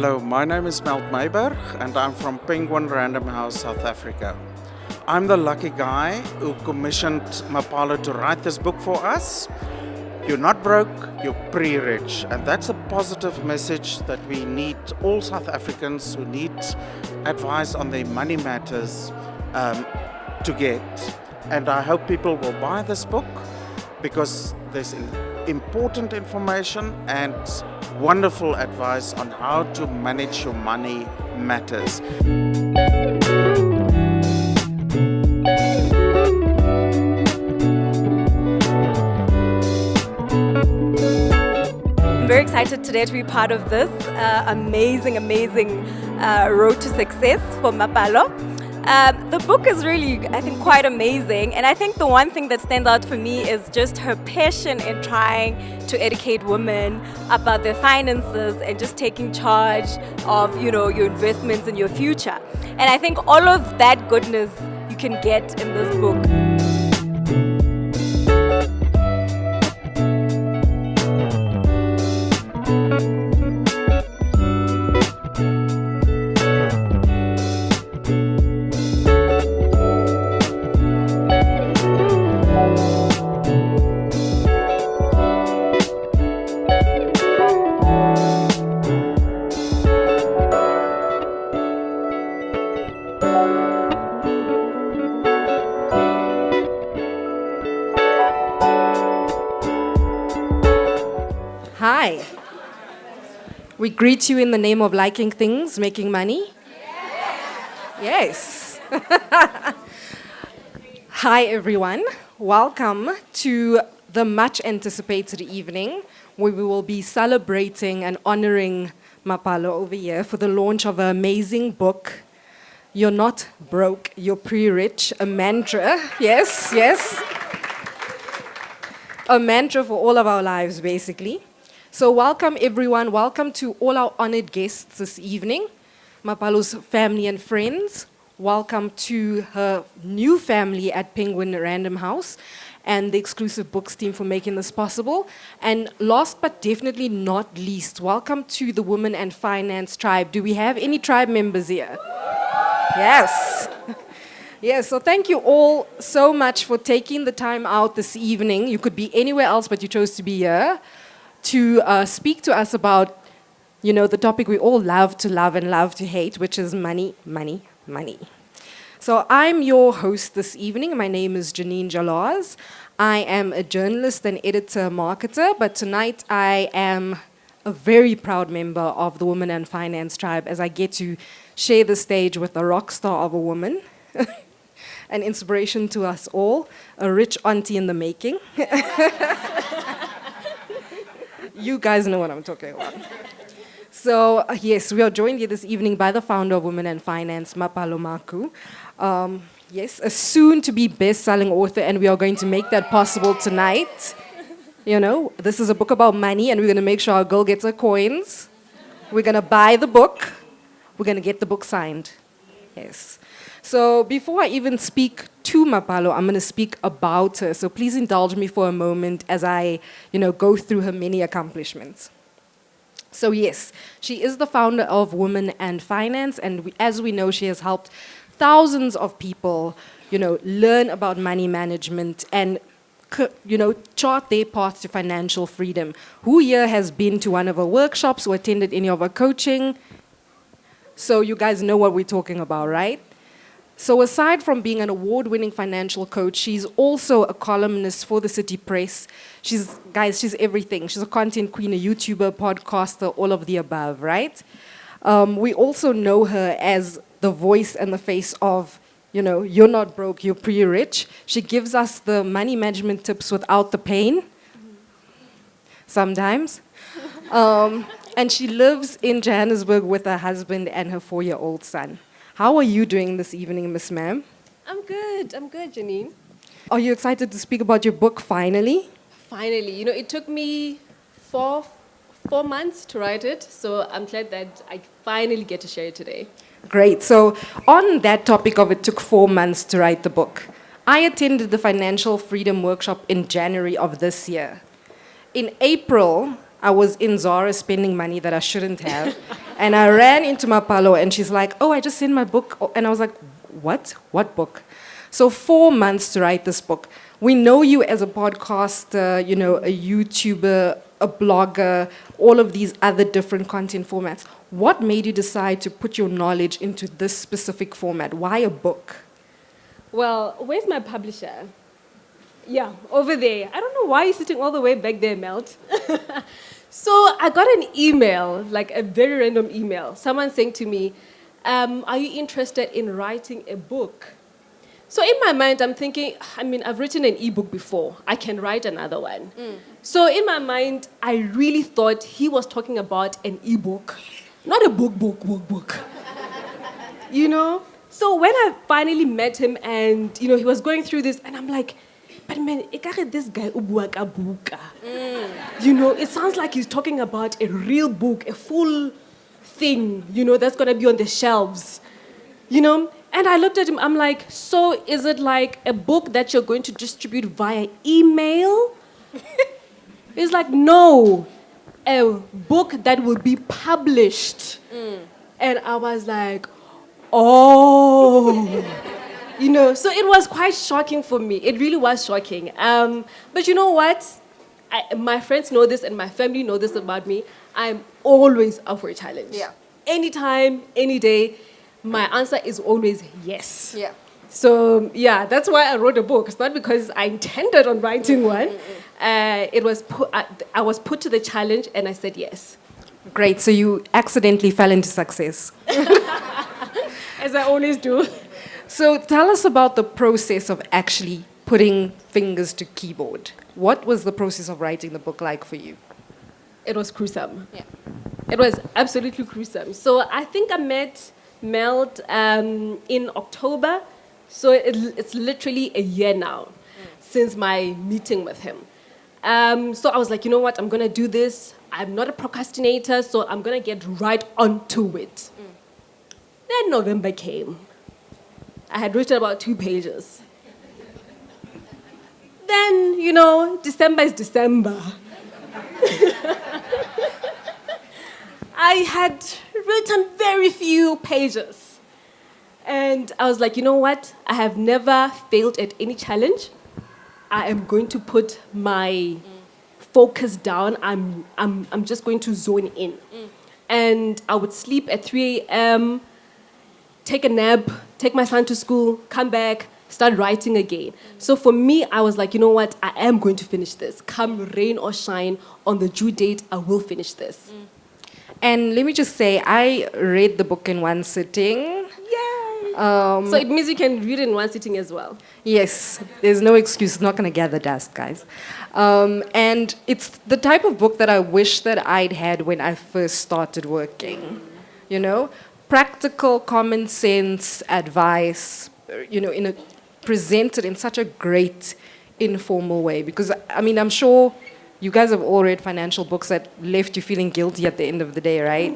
Hello, my name is Melt Mayberg and I'm from Penguin Random House, South Africa. I'm the lucky guy who commissioned Mapalo to write this book for us. You're not broke, you're prerich. And that's a positive message that we need all South Africans who need advice on their money matters to get. And I hope people will buy this book because there's important information and wonderful advice on how to manage your money matters. I'm very excited today to be part of this amazing road to success for Mapalo. The book is really, I think, quite amazing, and I think the one thing that stands out for me is just her passion in trying to educate women about their finances and just taking charge of, your investments and your future. And I think all of that goodness you can get in this book. Hi. We greet you in the name of liking things, making money. Yes. Hi, everyone. Welcome to the much anticipated evening where we will be celebrating and honoring Mapalo over here for the launch of an amazing book, You're Not Broke, You're Prerich, a mantra. Yes. A mantra for all of our lives, basically. So welcome, everyone. Welcome to all our honored guests this evening, Mapalo's family and friends. Welcome to her new family at Penguin Random House and the exclusive books team for making this possible. And last but definitely not least, welcome to the Women and Finance Tribe. Do we have any tribe members here? Yes. Yes, so thank you all so much for taking the time out this evening. You could be anywhere else, but you chose to be here to speak to us about, the topic we all love to love and love to hate, which is money. So I'm your host this evening. My name is Janine Jalaz. I am a journalist and editor marketer, but tonight I am a very proud member of the Women and Finance Tribe as I get to share the stage with a rock star of a woman, an inspiration to us all, a rich auntie in the making. You guys know what I'm talking about. So, yes, we are joined here this evening by the founder of Women and Finance, Mapalo Makhu. Yes, a soon-to-be best-selling author, and we are going to make that possible tonight. This is a book about money, and we're going to make sure our girl gets her coins. We're going to buy the book. We're going to get the book signed. Yes. So before I even speak to Mapalo, I'm going to speak about her. So please indulge me for a moment as I, go through her many accomplishments. So yes, she is the founder of Women and Finance, and as we know, she has helped thousands of people, learn about money management and, chart their path to financial freedom. Who here has been to one of her workshops or attended any of her coaching? So you guys know what we're talking about, right? So aside from being an award-winning financial coach, she's also a columnist for the City Press. She's everything. She's a content queen, a YouTuber, podcaster, all of the above, right? We also know her as the voice and the face of, You're Not Broke, You're Prerich. She gives us the money management tips without the pain, sometimes. And she lives in Johannesburg with her husband and her 4-year-old son. How are you doing this evening, Miss Ma'am? I'm good, Janine. Are you excited to speak about your book finally? Finally, it took me four months to write it, so I'm glad that I finally get to share it today. Great. So on that topic of it took 4 months to write the book, I attended the Financial Freedom Workshop in January of this year. In April, I was in Zara spending money that I shouldn't have. And I ran into Mapalo and she's like, oh, I just sent my book. And I was like, what? What book? So 4 months to write this book. We know you as a podcaster, you know, a YouTuber, a blogger, all of these other different content formats. What made you decide to put your knowledge into this specific format? Why a book? Well, where's my publisher? Yeah, over there. I don't know why he's sitting all the way back there, Melt. So I got an email, like a very random email. Someone saying to me, are you interested in writing a book? So in my mind, I'm thinking, I mean, I've written an ebook before. I can write another one. So in my mind, I really thought he was talking about an ebook, not a book. You know? So when I finally met him and, you know, he was going through this, and I'm like, but man, this guy ubuaka buka. You know, it sounds like he's talking about a real book, a full thing, you know, that's going to be on the shelves. You know? And I looked at him, I'm like, so is it like a book that you're going to distribute via email? He's like, no, a book that will be published. And I was like, oh. You know, so it was quite shocking for me. It really was shocking. But you know what? My friends know this and my family know this about me. I'm always up for a challenge. Yeah. Anytime, any day, my answer is always yes. Yeah. So, yeah, that's why I wrote a book. It's not because I intended on writing one. I was put to the challenge and I said yes. Great, so you accidentally fell into success. As I always do. So tell us about the process of actually putting fingers to keyboard. What was the process of writing the book like for you? It was gruesome. Yeah. It was absolutely gruesome. So I think I met Melt in October. So it's literally a year now since my meeting with him. So I was like, you know what, I'm going to do this. I'm not a procrastinator, so I'm going to get right onto it. Then November came. I had written about 2 pages. Then, you know, December is December. I had written very few pages. And I was like, you know what? I have never failed at any challenge. I am going to put my focus down. I'm just going to zone in. And I would sleep at 3 a.m., take a nap, take my son to school, come back, start writing again. So for me, I was like, you know what? I am going to finish this. Come rain or shine, on the due date, I will finish this. And let me just say, I read the book in one sitting. Yay! So it means you can read it in one sitting as well. Yes, there's no excuse. It's not going to gather dust, guys. And it's the type of book that I wish that I'd had when I first started working. You know? Practical, common sense advice, you know, presented in such a great, informal way. Because, I mean, I'm sure you guys have all read financial books that left you feeling guilty at the end of the day, right?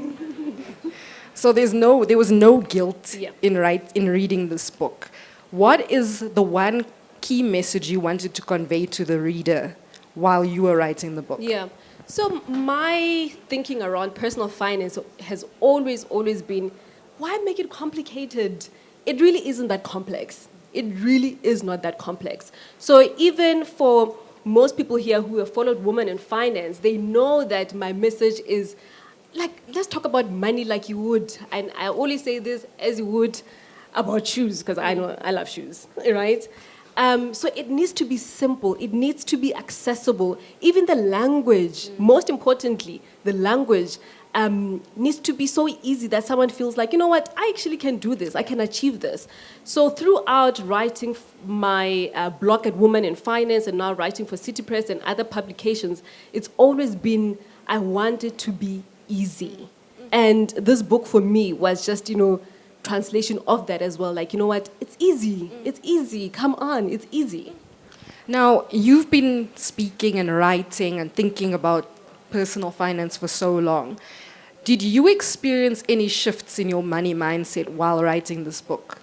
So there was no guilt in reading this book. What is the one key message you wanted to convey to the reader while you were writing the book? Yeah. So my thinking around personal finance has always been, why make it complicated? It really isn't that complex. It really is not that complex. So even for most people here who have followed Women in Finance, they know that my message is, like, let's talk about money like you would. And I only say this as you would about shoes, because I know I love shoes, right? So it needs to be simple. It needs to be accessible. Even the language, most importantly, the language needs to be so easy that someone feels like, you know what, I actually can do this. I can achieve this. So throughout writing my blog at Women in Finance and now writing for City Press and other publications, it's always been, I want it to be easy. And this book for me was just, you know, translation of that as well. Like, you know what, it's easy, come on, it's easy. Now, you've been speaking and writing and thinking about personal finance for so long. Did you experience any shifts in your money mindset while writing this book?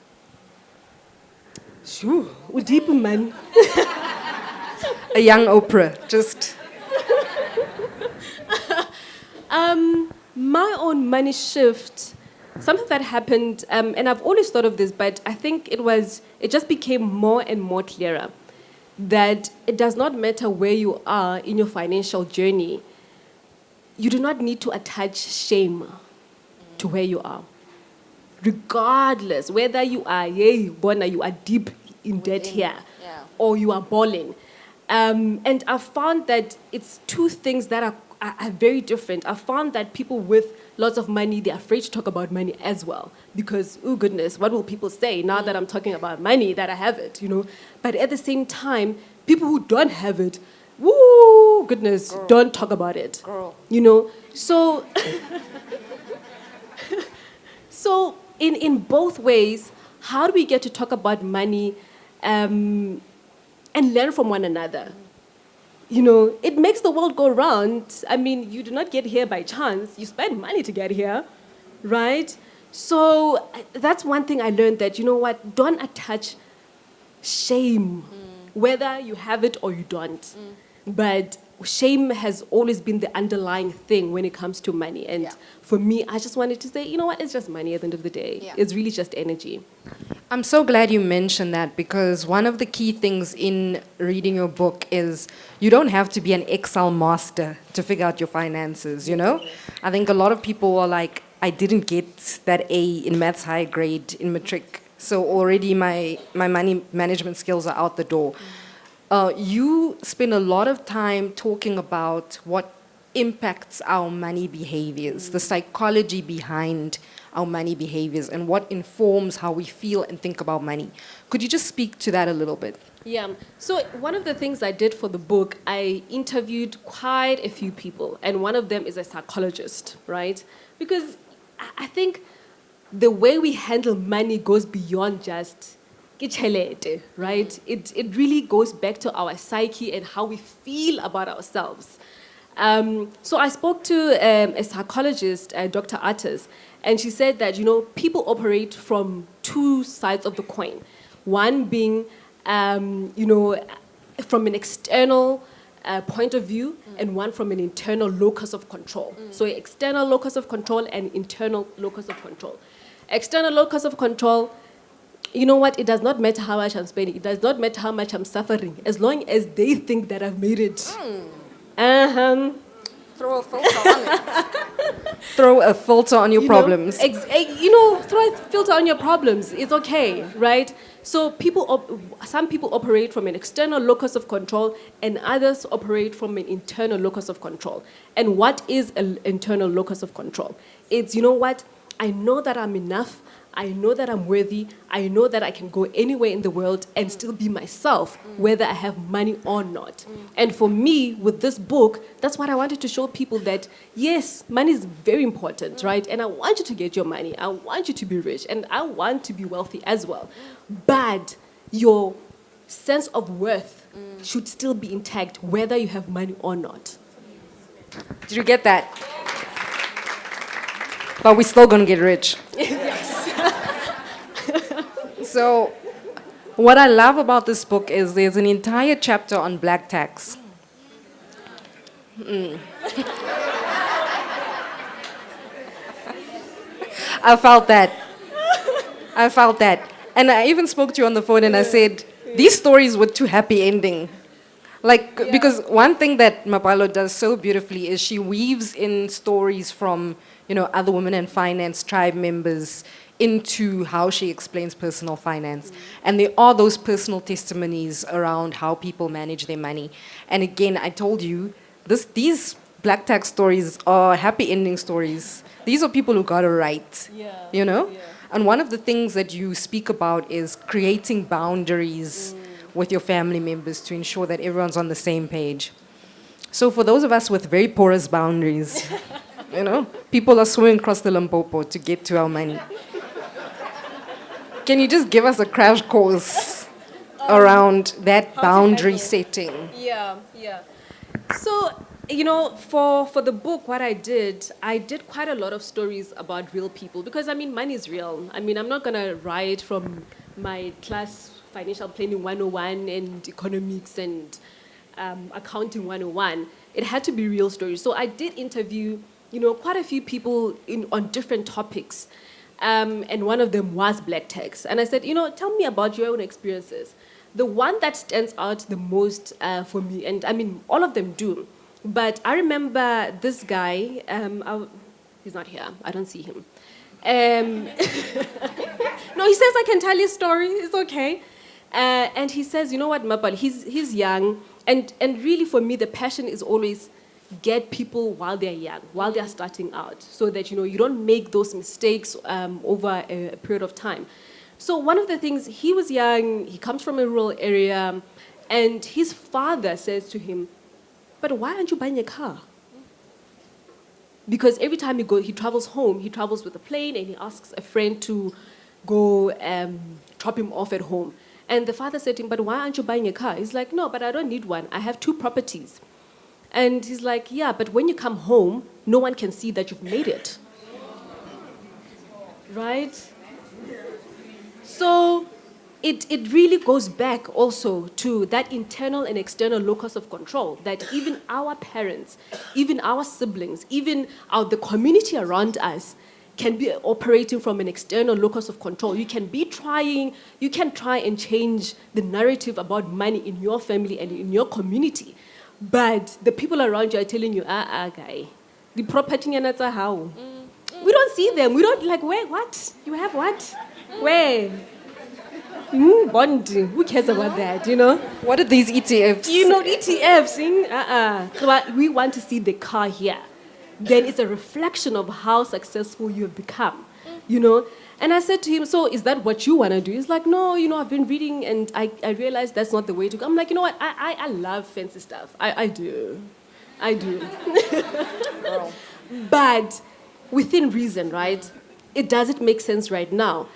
Sure, deep man. A young Oprah, just... My own money shift, something that happened, and I've always thought of this, but I think it just became more and more clearer that it does not matter where you are in your financial journey. You do not need to attach shame to where you are. Regardless, whether you are, you are deep in debt here, or you are balling. And I found that it's two things that are very different. I found that people with lots of money, they're afraid to talk about money as well. Because, oh goodness, what will people say now that I'm talking about money, that I have it, But at the same time, people who don't have it, woo, goodness, don't talk about it. So, so in both ways, how do we get to talk about money and learn from one another? It makes the world go round. I mean, you do not get here by chance. You spend money to get here, right? So that's one thing I learned, that, don't attach shame, whether you have it or you don't. But shame has always been the underlying thing when it comes to money. And for me, I just wanted to say, it's just money at the end of the day. Yeah. It's really just energy. I'm so glad you mentioned that, because one of the key things in reading your book is you don't have to be an Excel master to figure out your finances, I think a lot of people are like, I didn't get that A in maths high grade in matric, so already my money management skills are out the door. You spend a lot of time talking about what impacts our money behaviors, the psychology behind our money behaviors, and what informs how we feel and think about money. Could you just speak to that a little bit? Yeah. So one of the things I did for the book, I interviewed quite a few people, and one of them is a psychologist, right? Because I think the way we handle money goes beyond just right? It really goes back to our psyche and how we feel about ourselves. So I spoke to a psychologist, Dr. Artis, and she said that, people operate from two sides of the coin. One being, from an external point of view, and one from an internal locus of control. So external locus of control and internal locus of control. External locus of control, you know what? It does not matter how much I'm spending. It does not matter how much I'm suffering, as long as they think that I've made it. Throw a filter on it. Throw a filter on your problems. Throw a filter on your problems. It's okay, right? So some people operate from an external locus of control, and others operate from an internal locus of control. And what is an internal locus of control? It's, I know that I'm enough. I know that I'm worthy. I know that I can go anywhere in the world and still be myself, whether I have money or not. And for me, with this book, that's what I wanted to show people, that, yes, money is very important, right? And I want you to get your money. I want you to be rich. And I want to be wealthy as well. But your sense of worth should still be intact, whether you have money or not. Did you get that? But we're still going to get rich. Yes. So, what I love about this book is there's an entire chapter on black tax. I felt that. And I even spoke to you on the phone and I said, these stories were too happy ending. Because one thing that Mapalo does so beautifully is she weaves in stories from, other women in finance, tribe members, into how she explains personal finance. And there are those personal testimonies around how people manage their money. And again, I told you, these black tax stories are happy ending stories. These are people who got it right, Yeah. And one of the things that you speak about is creating boundaries with your family members to ensure that everyone's on the same page. So for those of us with very porous boundaries, people are swimming across the Limpopo to get to our money. Can you just give us a crash course around that boundary setting? Yeah. So, for the book, what I did quite a lot of stories about real people, because, money is real. I'm not going to write from my class financial planning 101 and economics and accounting 101. It had to be real stories. So I did interview quite a few people on different topics. And one of them was black tax. And I said, tell me about your own experiences. The one that stands out the most for me, and I mean, all of them do, but I remember this guy, he's not here, I don't see him. No, he says I can tell you a story, it's okay. And he says, you know what, Mapalo, he's young, and really for me, the passion is always get people while they're young, while they're starting out, so that, you don't make those mistakes over a period of time. So one of the things, he was young, he comes from a rural area, and his father says to him, but why aren't you buying a car? Because every time he travels home, he travels with a plane, and he asks a friend to go drop him off at home. And the father said to him, but why aren't you buying a car? He's like, no, but I don't need one. I have 2 properties. And he's like, yeah, but when you come home, no one can see that you've made it. Right? So it really goes back also to that internal and external locus of control that even our parents, even our siblings, even the community around us can be operating from an external locus of control. You can try and change the narrative about money in your family and in your community. But the people around you are telling you, guy, the property and that's how. We don't see them. We don't where, what? You have what? Where? Bond. Who cares about that, What are these ETFs? ETFs. We want to see the car here. Then it's a reflection of how successful you have become, And I said to him, so is that what you want to do? He's like, no, I've been reading and I realized that's not the way to go. I'm like, you know what? I love fancy stuff. I do. But within reason, right? Does it make sense right now?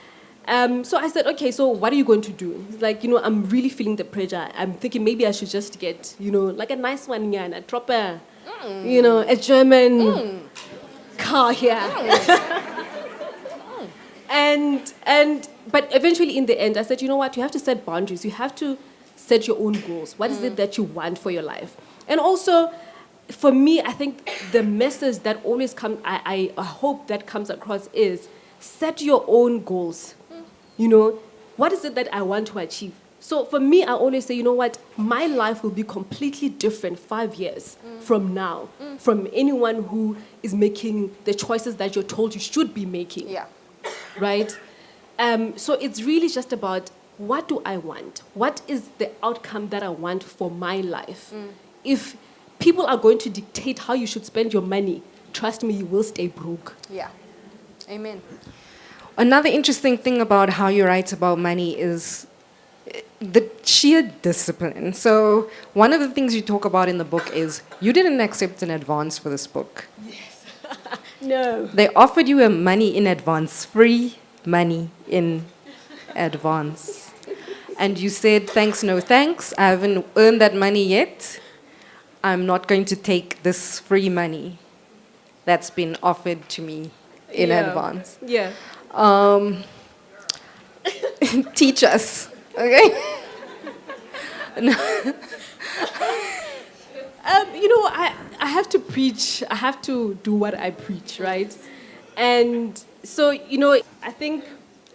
So I said, okay, so what are you going to do? He's like, I'm really feeling the pressure. I'm thinking maybe I should just get, like a nice one, a proper, a German car here. But eventually in the end, I said, you know what, you have to set boundaries. You have to set your own goals. What is it that you want for your life? And also, for me, I think the message that always comes, I hope that comes across is set your own goals. What is it that I want to achieve? So for me, I always say, you know what, my life will be completely different 5 years from now, from anyone who is making the choices that you're told you should be making. Yeah. Right? So it's really just about, what do I want? What is the outcome that I want for my life? If people are going to dictate how you should spend your money, trust me, you will stay broke. Yeah. Amen. Another interesting thing about how you write about money is the sheer discipline. So one of the things you talk about in the book is you didn't accept an advance for this book. Yes. No. They offered you a money in advance, free money in advance. And you said, thanks, no thanks. I haven't earned that money yet. I'm not going to take this free money that's been offered to me in advance. Yeah. Teach us, okay? I have to preach. I have to do what I preach, right? And so, I think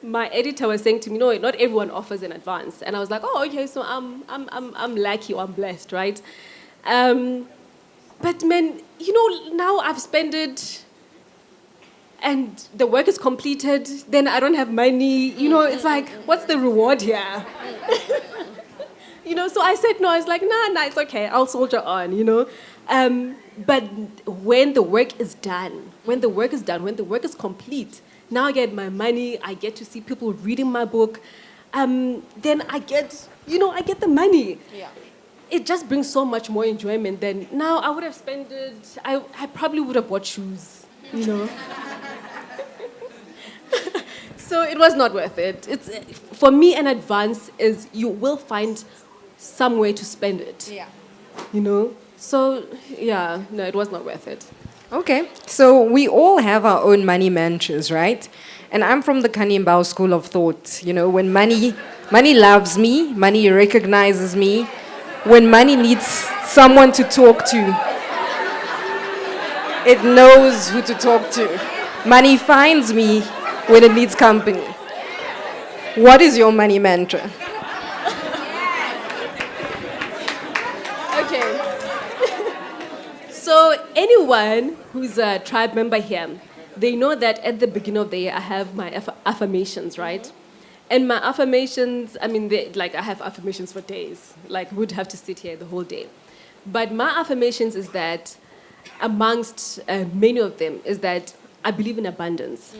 my editor was saying to me, not everyone offers in advance. And I was like, oh, okay, so I'm lucky or I'm blessed, right? But man, now I've spent it and the work is completed, then I don't have money. It's like, what's the reward here? So I said no. I was like, nah, it's okay. I'll soldier on, But when the work is done, when the work is complete, now I get my money, I get to see people reading my book, then I get the money. Yeah. It just brings so much more enjoyment than now I would have spent it, I probably would have bought shoes, So it was not worth it. For me, an advance is you will find some way to spend it. Yeah. So, yeah, no, it was not worth it. Okay, so we all have our own money mantras, right? And I'm from the Kanimbao school of thought. When money loves me, money recognizes me. When money needs someone to talk to, It knows who to talk to. Money finds me when it needs company. What is your money mantra? Okay. So anyone who's a tribe member here, they know that at the beginning of the year I have my affirmations, right? And my affirmations, I mean, I have affirmations for days. Like, would have to sit here the whole day. But my affirmations is that, amongst many of them, is that I believe in abundance.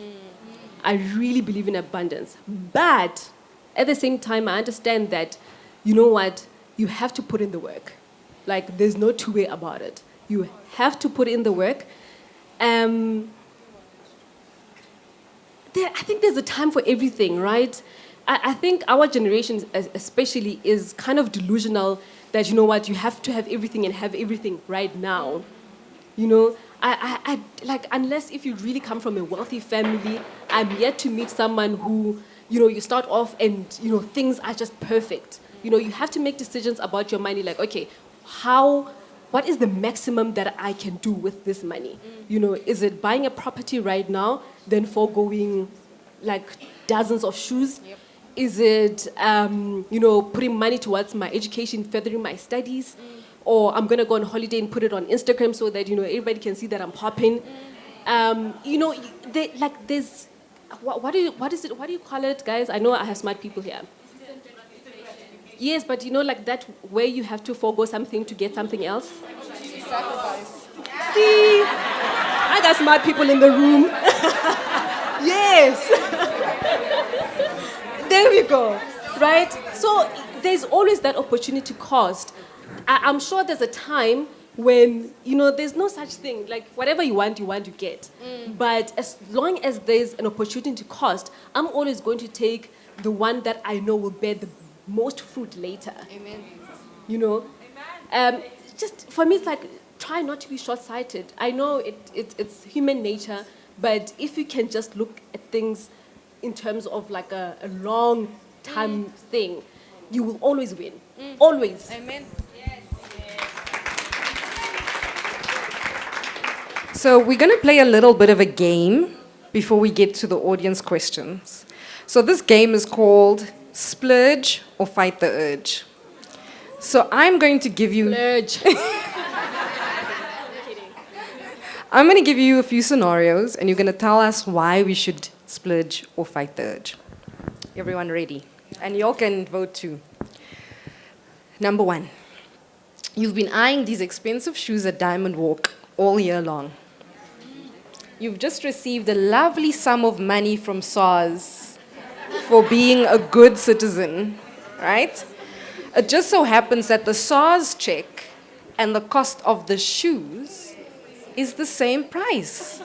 I really believe in abundance. But at the same time, I understand that, you know what, you have to put in the work. Like, there's no two way about it. You have to put in the work. I think there's a time for everything, right? I think our generation especially is kind of delusional that, you know what, you have to have everything and have everything right now. You know, I like, unless if you really come from a wealthy family, I'm yet to meet someone who, you know, you start off and, you know, things are just perfect. You know, you have to make decisions about your money, like, okay, what is the maximum that I can do with this money? You know, is it buying a property right now, then foregoing like dozens of shoes? Yep. Is it, you know, putting money towards my education, furthering my studies? Or I'm going to go on holiday and put it on Instagram so that, you know, everybody can see that I'm popping. You know, there's, what do you call it, guys? I know I have smart people here. Yes, but you know, like that where you have to forego something to get something else. Sacrifice. See, I got smart people in the room. Yes. There we go. Right? So there's always that opportunity cost. I'm sure there's a time when, you know, there's no such thing. Like, whatever you want, you get. But as long as there's an opportunity cost, I'm always going to take the one that I know will bear the most fruit later. Amen. You know? Amen. Just, for me, it's like, try not to be short-sighted. I know it's human nature, but if you can just look at things in terms of like a long-time thing, you will always win. Always. Amen. So we're going to play a little bit of a game before we get to the audience questions. So this game is called Splurge or Fight the Urge. So I'm going to give you... Splurge. I'm going to give you a few scenarios, and you're going to tell us why we should splurge or fight the urge. Everyone ready? And y'all can vote too. Number 1. You've been eyeing these expensive shoes at Diamond Walk all year long. You've just received a lovely sum of money from SARS for being a good citizen, right? It just so happens that the SARS check and the cost of the shoes is the same price.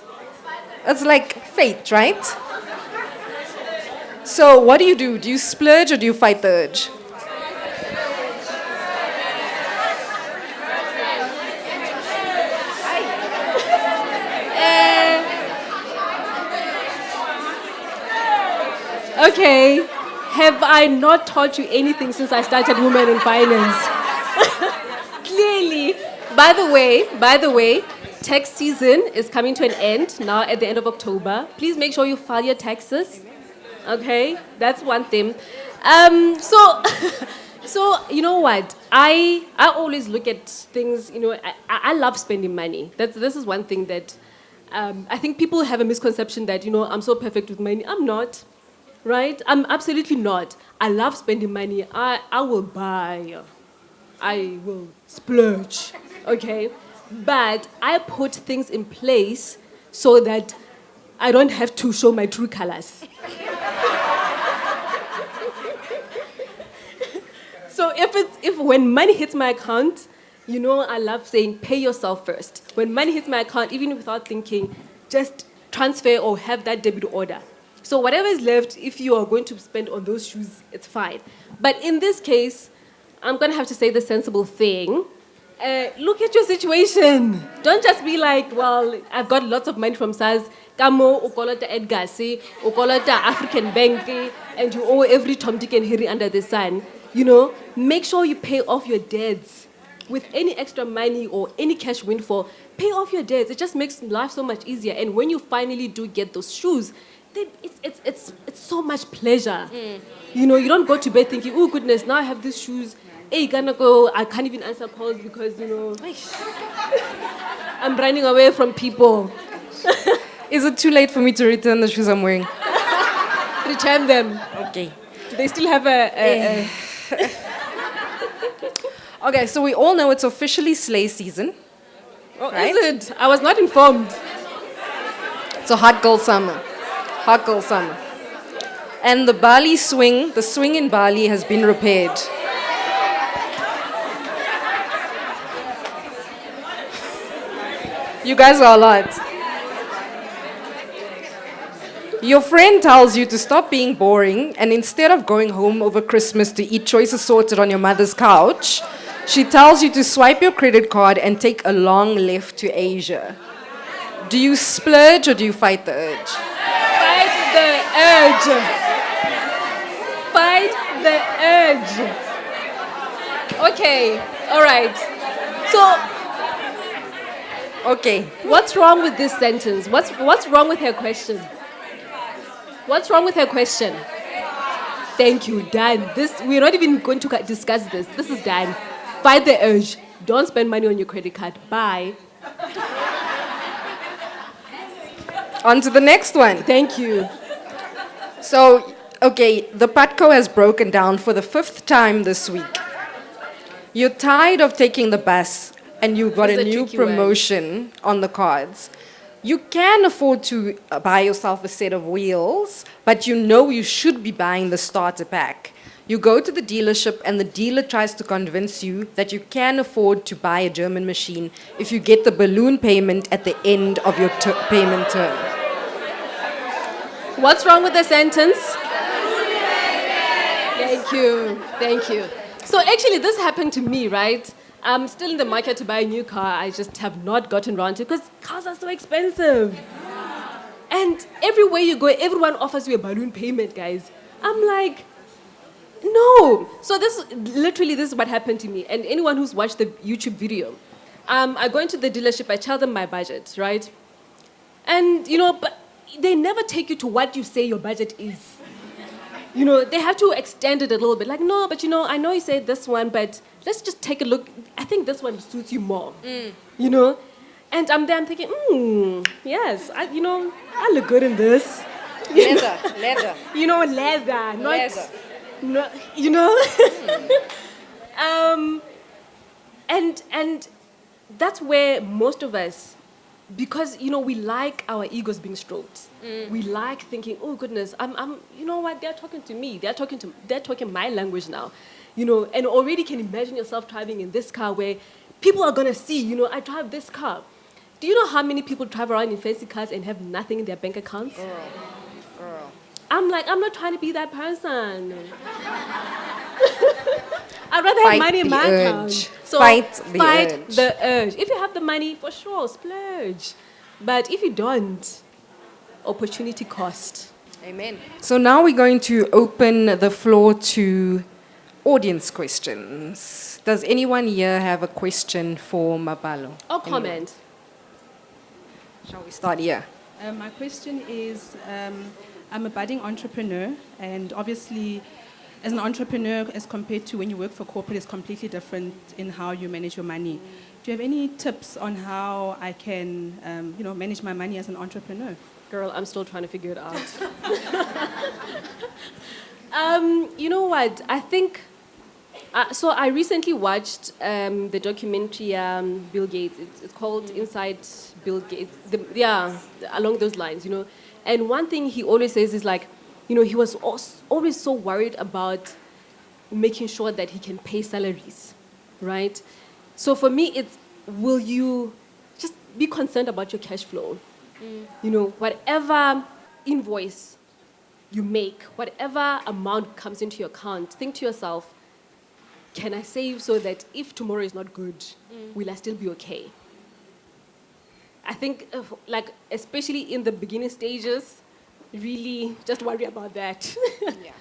It's like fate, right? So what do? Do you splurge or do you fight the urge? Okay, have I not taught you anything since I started Women in Finance? Clearly. By the way, tax season is coming to an end now at the end of October. Please make sure you file your taxes. Okay, that's one thing. So you know what? I always look at things. You know, I love spending money. This is one thing that I think people have a misconception that, you know, I'm so perfect with money. I'm not. Right? I'm absolutely not. I love spending money. I will buy. I will splurge. Okay? But I put things in place so that I don't have to show my true colors. So if when money hits my account, you know, I love saying pay yourself first. When money hits my account, even without thinking, just transfer or have that debit order. So whatever is left, if you are going to spend on those shoes, it's fine. But in this case, I'm going to have to say the sensible thing. Look at your situation. Don't just be like, well, I've got lots of money from SARS. Kamo, ukolota Edgasi, ukolota African Bank, and you owe every Tom, Dick, and Harry under the sun. You know, make sure you pay off your debts. with any extra money or any cash windfall, pay off your debts. It just makes life so much easier. And when you finally do get those shoes, then it's so much pleasure. You know, you don't go to bed thinking, oh goodness, now I have these shoes. Hey, gonna go, I can't even answer calls because, you know, I'm running away from people. Is it too late for me to return the shoes I'm wearing? Return them. Okay. Do they still have a Okay, so we all know it's officially sleigh season. Oh, Right? is it? I was not informed. It's a hot girl summer. Hot girl summer. And the swing in Bali has been repaired. You guys are a lot. Your friend tells you to stop being boring, and instead of going home over Christmas to eat choice assorted on your mother's couch, she tells you to swipe your credit card and take a long left to Asia. Do you splurge or do you fight the urge? Fight the urge. Fight the urge. Okay, all right. So, Okay. what's wrong with this sentence? What's wrong with her question? What's wrong with her question? Thank you, done. We're not even going to discuss this. This is done. Fight the urge. Don't spend money on your credit card. Bye. On to the next one. Thank you. So, okay, the Patco has broken down for the 5th time this week. You're tired of taking the bus and you've got It's a a new tricky one. promotion on the cards. You can afford to buy yourself a set of wheels, but you know you should be buying the starter pack. You go to the dealership and the dealer tries to convince you that you can afford to buy a German machine if you get the balloon payment at the end of your payment term. What's wrong with the sentence? Thank you. Thank you. So actually, this happened to me, right? I'm still in the market to buy a new car. I just have not gotten around to it because cars are so expensive. And everywhere you go, everyone offers you a balloon payment, guys. I'm like, no. So this is what happened to me. And anyone who's watched the YouTube video, I go into the dealership, I tell them my budget, right? And, you know, but they never take you to what you say your budget is. You know, they have to extend it a little bit. Like, no, but you know, I know you said this one, but let's just take a look. I think this one suits you more. You know? And I'm there, I'm thinking, yes, I look good in this. You know? Leather. You know, leather, not, Leather. no, you know? And that's where most of us, because, you know, we like our egos being stroked. We like thinking, oh goodness, I'm, you know what, they're talking to me. They're talking my language now. You know, and already can imagine yourself driving in this car where people are gonna see, you know, I drive this car. Do you know how many people drive around in fancy cars and have nothing in their bank accounts? Girl. I'm like, I'm not trying to be that person. I'd rather Fight have money in the my urge. account. So Fight the urge. If you have the money, for sure, splurge. But if you don't, opportunity cost. Amen. So now we're going to open the floor to audience questions. Does anyone here have a question for Mapalo? Or comment. Shall we start here? My question is, I'm a budding entrepreneur, and obviously, as an entrepreneur, as compared to when you work for corporate, it's completely different in how you manage your money. Do you have any tips on how I can, manage my money as an entrepreneur? Girl, I'm still trying to figure it out. You know what? I think. So I recently watched the documentary Bill Gates. It's called Inside Bill Gates. Along those lines, you know. And one thing he always says is like, you know, he was always so worried about making sure that he can pay salaries, right? So for me, it's, will you just be concerned about your cash flow? You know, whatever invoice you make, whatever amount comes into your account, think to yourself, can I save so that if tomorrow is not good, will I still be okay? I think, especially in the beginning stages, really just worry about that. Yeah.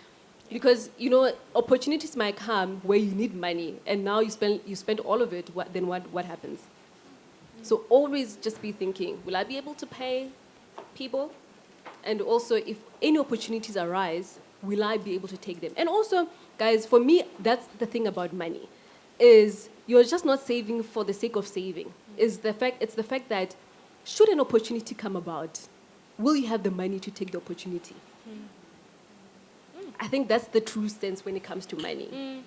Because, you know, opportunities might come where you need money, and now you spend all of it, then what happens? So always just be thinking, will I be able to pay people? And also, if any opportunities arise, will I be able to take them? And also, guys, for me, that's the thing about money, is you're just not saving for the sake of saving. It's the fact that should an opportunity come about, will you have the money to take the opportunity? I think that's the true sense when it comes to money.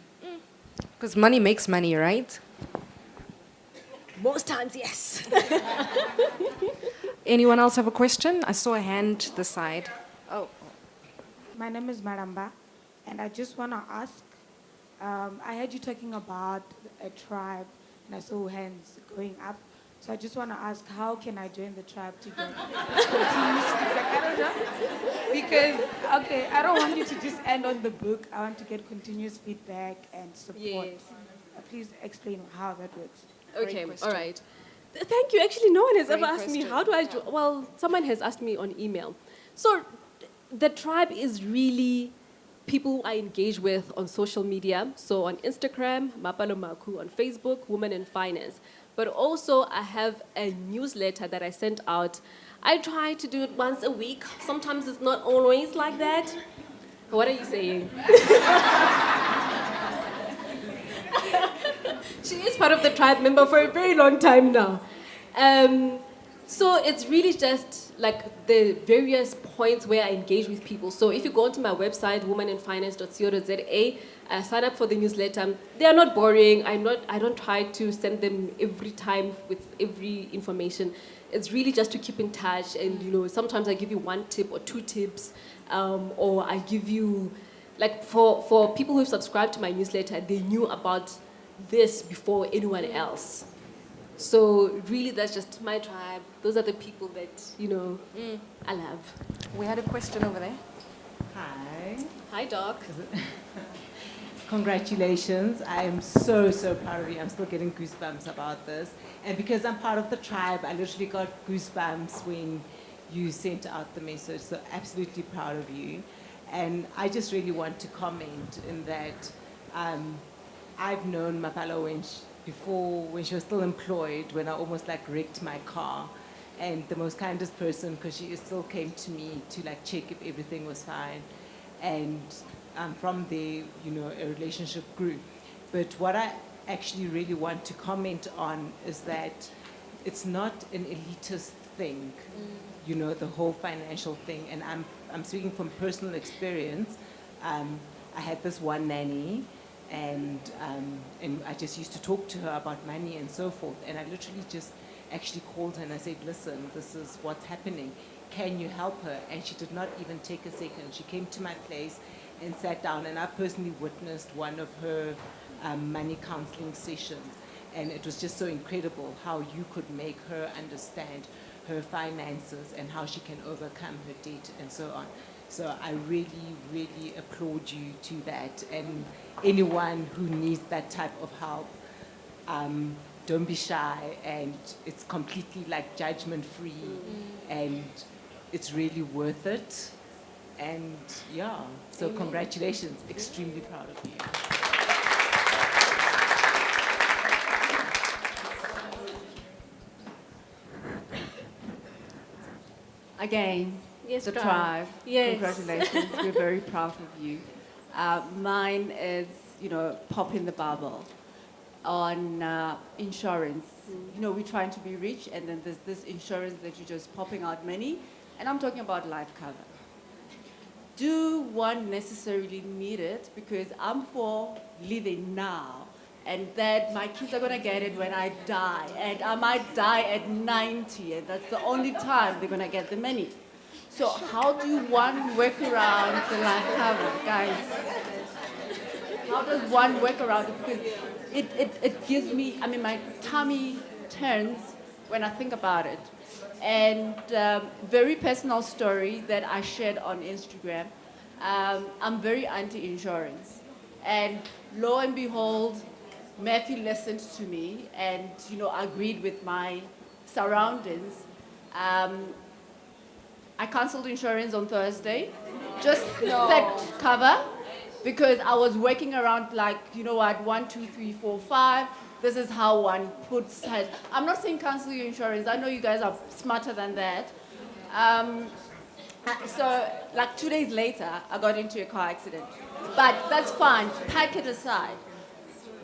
Because money makes money, right? Most times, yes. Anyone else have a question? I saw a hand this side. Oh. My name is Maramba, and I just want to ask, I heard you talking about a tribe, and I saw hands going up. So I just want to ask, how can I join the tribe to get continuous feedback? I don't know. Because, okay, I don't want you to just end on the book. I want to get continuous feedback and support. Yes. Please explain how that works. Okay, question. all right. Thank you. Actually, no one has Great ever asked me, question. how do I well, someone has asked me on email. So the tribe is really people I engage with on social media. So on Instagram, Mapalo Makhu, on Facebook, Women in Finance. But also I have a newsletter that I sent out. I try to do it once a week. Sometimes it's not always like that. What are you saying? She is part of the tribe member for a very long time now. So it's really just like the various points where I engage with people. So if you go onto my website, womaninfinance.co.za, sign up for the newsletter. They are not boring. I don't try to send them every time with every information. It's really just to keep in touch. And you know, sometimes I give you one tip or two tips, or I give you, like for people who've subscribed to my newsletter, they knew about this before anyone else. So really, that's just my tribe. Those are the people that, you know, I love. We had a question over there. Hi. Hi, Doc. Congratulations. I am so, so proud of you. I'm still getting goosebumps about this. And because I'm part of the tribe, I literally got goosebumps when you sent out the message. So absolutely proud of you. And I just really want to comment in that I've known Mapalo when she was still employed, when I almost like wrecked my car. And the most kindest person, because she still came to me to like check if everything was fine. And from there, you know, a relationship grew. But what I actually really want to comment on is that it's not an elitist thing, you know, the whole financial thing. And I'm speaking from personal experience. I had this one nanny, and I just used to talk to her about money and so forth. And I literally just actually called her and I said, listen, this is what's happening. Can you help her? And she did not even take a second. She came to my place and sat down, and I personally witnessed one of her money counseling sessions. And it was just so incredible how you could make her understand her finances and how she can overcome her debt and so on. So I really, really applaud you to that. And anyone who needs that type of help, don't be shy, and it's completely like judgment-free, and it's really worth it. And yeah, so congratulations, extremely proud of you. Again, Yes, the tribe. tribe. Yes. Congratulations. We're very proud of you. Mine is, you know, popping the bubble on insurance. You know, we're trying to be rich, and then there's this insurance that you're just popping out money, and I'm talking about life cover. Do one necessarily need it? Because I'm for living now, and that my kids are gonna get it when I die, and I might die at 90, and that's the only time they're gonna get the money. So how do one work around the life cover, guys? How does one work around it? Because it gives me, I mean, my tummy turns when I think about it. And very personal story that I shared on Instagram. I'm very anti-insurance. And lo and behold, Matthew listened to me and, you know, agreed with my surroundings. I canceled insurance on Thursday, just theft cover, because I was working around like, you know what, 1, 2, 3, 4, 5. This is how one puts head. I'm not saying cancel your insurance. I know you guys are smarter than that. So like 2 days later, I got into a car accident. But that's fine, pack it aside.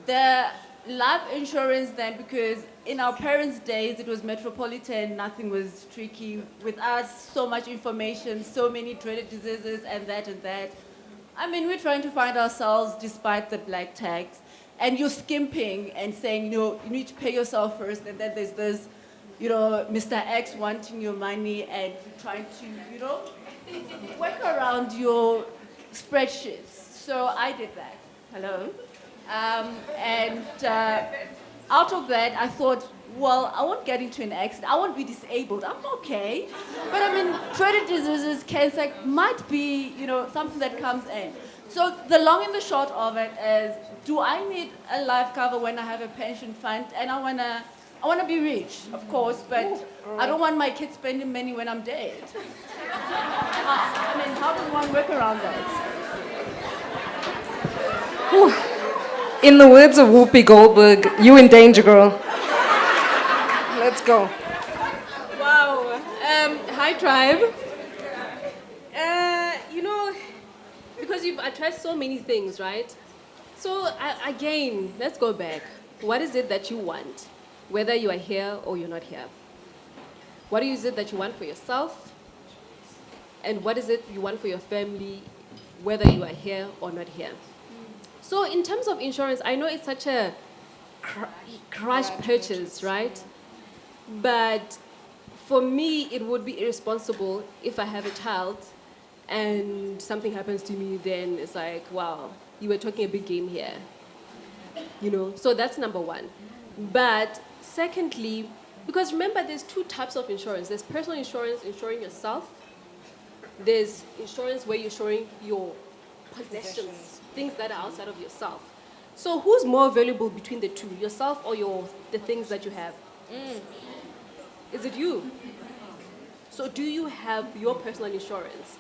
The life insurance then, because in our parents' days, it was metropolitan, nothing was tricky. With us, so much information, so many dreaded diseases and that and that. I mean, we're trying to find ourselves despite the black tags. And you're skimping and saying, you know, you need to pay yourself first, and then there's this, you know, Mr. X wanting your money and trying to, you know, work around your spreadsheets. So I did that. Hello? Out of that, I thought, well, I won't get into an accident. I won't be disabled. I'm okay. But I mean, dreaded diseases, cancer might be, you know, something that comes in. So the long and the short of it is, do I need a life cover when I have a pension fund? And I wanna be rich, of course, but I don't want my kids spending money when I'm dead. I mean, how does one work around that? In the words of Whoopi Goldberg, you in danger, girl. Let's go. Wow. Hi, tribe. You know, because you've addressed so many things, right? So again, let's go back. What is it that you want, whether you are here or you're not here? What is it that you want for yourself? And what is it you want for your family, whether you are here or not here? So in terms of insurance, I know it's such a crash purchase, right? But for me, it would be irresponsible if I have a child and something happens to me, then it's like, wow, you were talking a big game here. You know, so that's number one. But secondly, because remember, there's two types of insurance. There's personal insurance, insuring yourself. There's insurance where you're insuring your possessions, things that are outside of yourself. So who's more valuable between the two, yourself or the things that you have? Is it you? So do you have your personal insurance?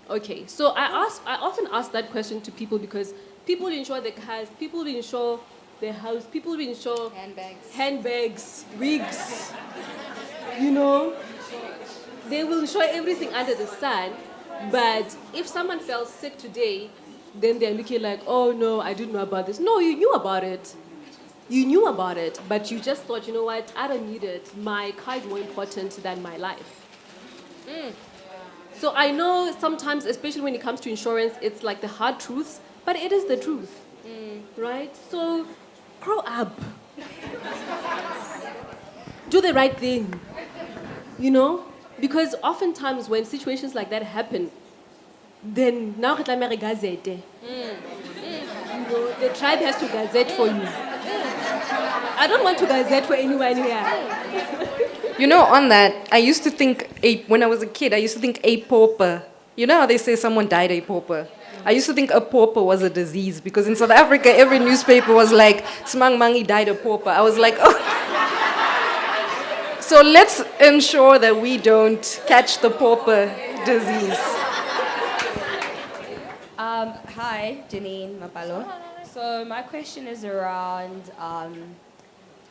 Okay, so I often ask that question to people because people insure their cars, people insure their house, people insure handbags, wigs, you know. They will insure everything under the sun, but if someone fell sick today, then they're looking like, oh no, I didn't know about this. No, you knew about it. You knew about it, but you just thought, you know what, I don't need it. My car is more important than my life. So I know sometimes, especially when it comes to insurance, it's like the hard truths, but it is the truth, right? So grow up. Do the right thing, you know? Because oftentimes when situations like that happen, then now you know, the tribe has to gazette for you. I don't want to gazette for anyone here. You know, on that, I used to think, when I was a kid, I used to think a pauper. You know how they say someone died a pauper? I used to think a pauper was a disease because in South Africa, every newspaper was like, Smang Mangi died a pauper. I was like, oh. So let's ensure that we don't catch the pauper disease. Hi, Janine Mapalo. So my question is around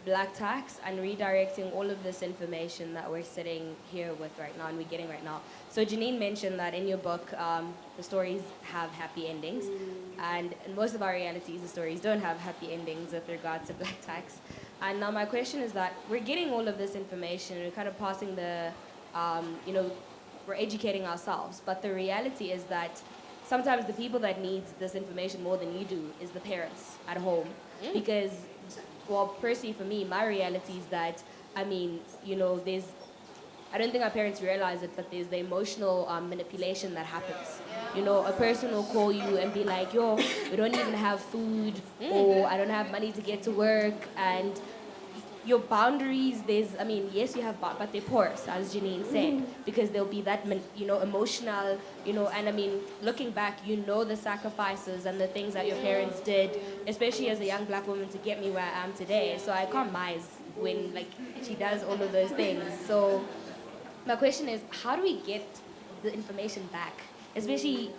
black tax and redirecting all of this information that we're sitting here with right now and we're getting right now. So Janine mentioned that in your book, the stories have happy endings. And in most of our realities, the stories don't have happy endings with regards to black tax. And now my question is that we're getting all of this information, we're kind of passing the, you know, we're educating ourselves. But the reality is that sometimes the people that need this information more than you do is the parents at home. Because, well, personally for me, my reality is that, I mean, you know, I don't think our parents realize it, but there's the emotional manipulation that happens. You know, a person will call you and be like, yo, we don't even have food, or I don't have money to get to work, and your boundaries, yes, you have, but they're porous, as Janine said, because there'll be that, you know, emotional, you know, and I mean, looking back, you know the sacrifices and the things that your parents did, especially as a young black woman, to get me where I am today. So I can't miss when, like, she does all of those things. So my question is, how do we get the information back? Especially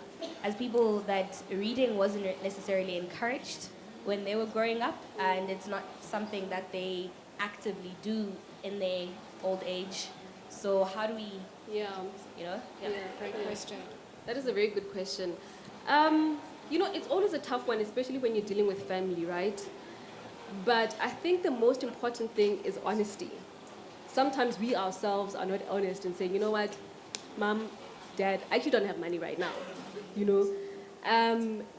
as people that reading wasn't necessarily encouraged when they were growing up, and it's not something that they actively do in their old age. So how do we, Yeah. great question. That is a very good question. It's always a tough one, especially when you're dealing with family, right? But I think the most important thing is honesty. Sometimes we ourselves are not honest and saying, you know what, Mom, Dad, I actually don't have money right now.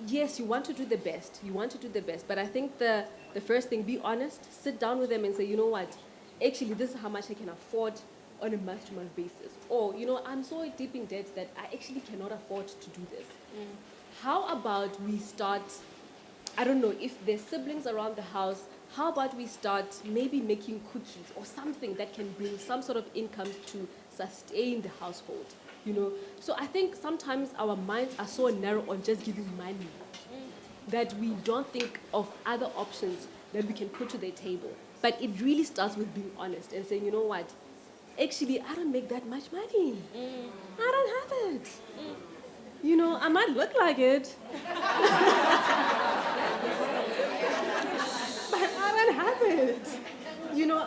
Yes, you want to do the best. You want to do the best. But I think the first thing, be honest, sit down with them and say, you know what, actually, this is how much I can afford on a month-to-month basis. Or, I'm so deep in debt that I actually cannot afford to do this. How about we start, I don't know, if there's siblings around the house, how about we start maybe making cookies or something that can bring some sort of income to sustain the household, So I think sometimes our minds are so narrow on just giving money that we don't think of other options that we can put to the table. But it really starts with being honest and saying, you know what, actually, I don't make that much money. I don't have it. I might look like it. But I don't have it.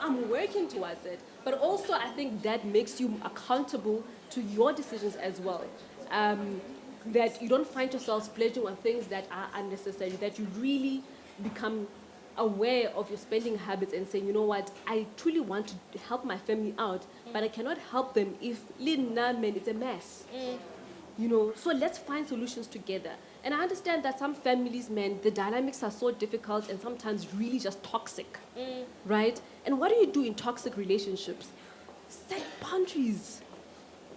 I'm working towards it. But also, I think that makes you accountable to your decisions as well. That you don't find yourself splurging on things that are unnecessary, that you really become aware of your spending habits and saying, you know what, I truly want to help my family out, but I cannot help them if it's a mess. So let's find solutions together. And I understand that some families, the dynamics are so difficult and sometimes really just toxic, right? And what do you do in toxic relationships? Set boundaries.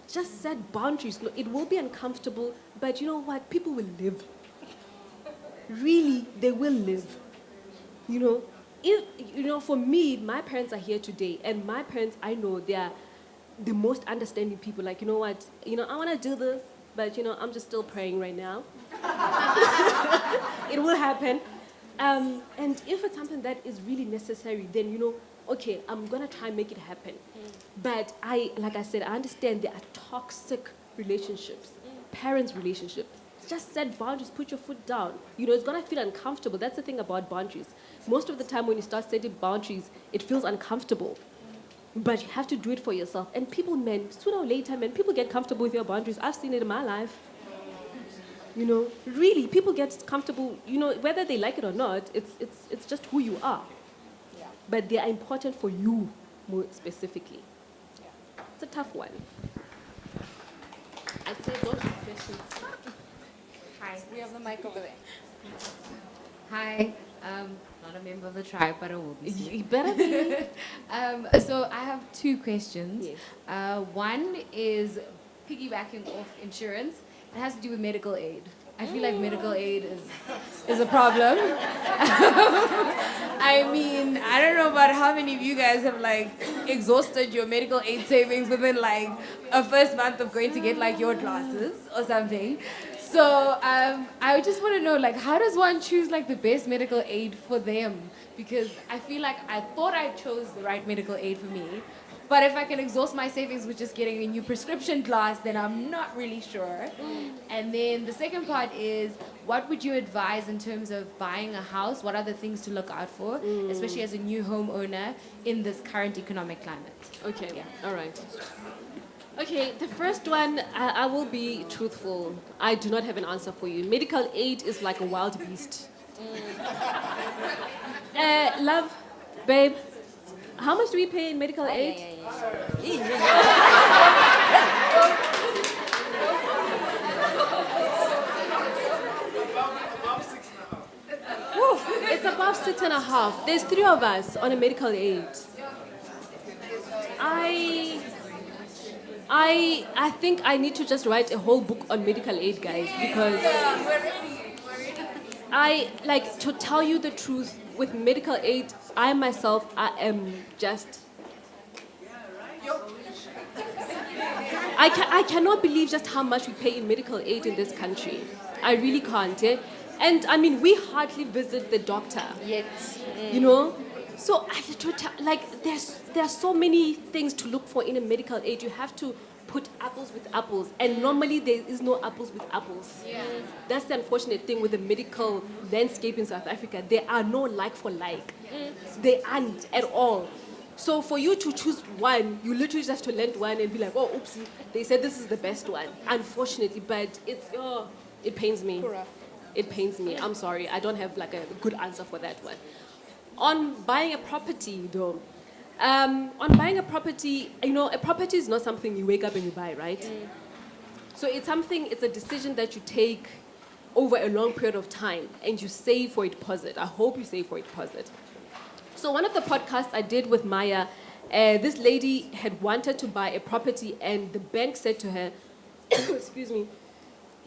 Just set boundaries. No, it will be uncomfortable, but you know what? People will live. Really, they will live. For me, my parents are here today, and my parents, I know they are the most understanding people. Like, you know what? I want to do this, but I'm just still praying right now. It will happen. And if it's something that is really necessary, then okay, I'm gonna try and make it happen. But like I said, I understand there are toxic relationships, parents' relationships. Just set boundaries, put your foot down. It's gonna feel uncomfortable. That's the thing about boundaries. Most of the time when you start setting boundaries, it feels uncomfortable. But you have to do it for yourself. And people, sooner or later, people get comfortable with your boundaries. I've seen it in my life. Really, people get comfortable, whether they like it or not, it's just who you are. Yeah. But they are important for you more specifically. Yeah. It's a tough one. I'd say those are questions. Hi, we have the mic over there. Hi, not a member of the tribe, but I will be soon. You better be. So I have two questions. Yes. One is piggybacking off insurance. It has to do with medical aid. I feel like medical aid is a problem. I mean, I don't know about how many of you guys have exhausted your medical aid savings within a first month of going to get your glasses or something. So I just want to know how does one choose the best medical aid for them? Because I feel like I thought I chose the right medical aid for me. But if I can exhaust my savings with just getting a new prescription glass, then I'm not really sure. And then the second part is, what would you advise in terms of buying a house? What are the things to look out for, especially as a new homeowner in this current economic climate? Okay, all right. Okay, the first one, I will be truthful. I do not have an answer for you. Medical aid is like a wild beast. Love, babe, how much do we pay in medical aid? It's above 6.5. There's 3 of us on a medical aid. I think I need to just write a whole book on medical aid, guys, because to tell you the truth, with medical aid, I myself, I am just... I cannot believe just how much we pay in medical aid in this country. I really can't. And I mean, we hardly visit the doctor. Yet. So there are so many things to look for in a medical aid. You have to put apples with apples, and normally there is no apples with apples. Yeah. That's the unfortunate thing with the medical landscape in South Africa. There are no like for like. They aren't at all. So for you to choose one, you literally just have to land one and be like, oh, oopsie, they said this is the best one. Unfortunately, but it pains me. It pains me. I'm sorry. I don't have like a good answer for that one. On buying a property, though, on buying a property, a property is not something you wake up and you buy, right? So it's a decision that you take over a long period of time, and you save for a deposit. I hope you save for a deposit. So one of the podcasts I did with Maya, this lady had wanted to buy a property, and the bank said to her, excuse me,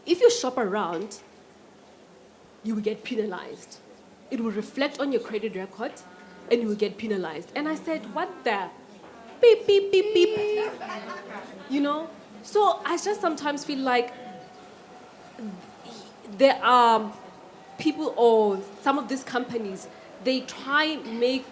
if you shop around, you will get penalized. It will reflect on your credit record, and you will get penalized. And I said, what the? Beep, beep, beep, beep. So I just sometimes feel like there are people or some of these companies, they try and make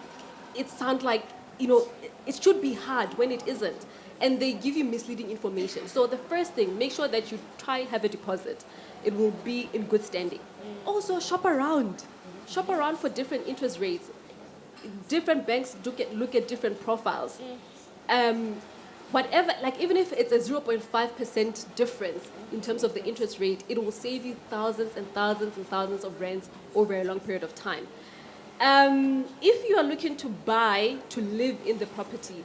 it sound like, it should be hard when it isn't. And they give you misleading information. So the first thing, make sure that you try have a deposit. It will be in good standing. Also, shop around. Shop around for different interest rates. Different banks look at different profiles. Whatever, like even if it's a 0.5% difference in terms of the interest rate, it will save you thousands and thousands and thousands of rands over a long period of time. If you are looking to buy to live in the property,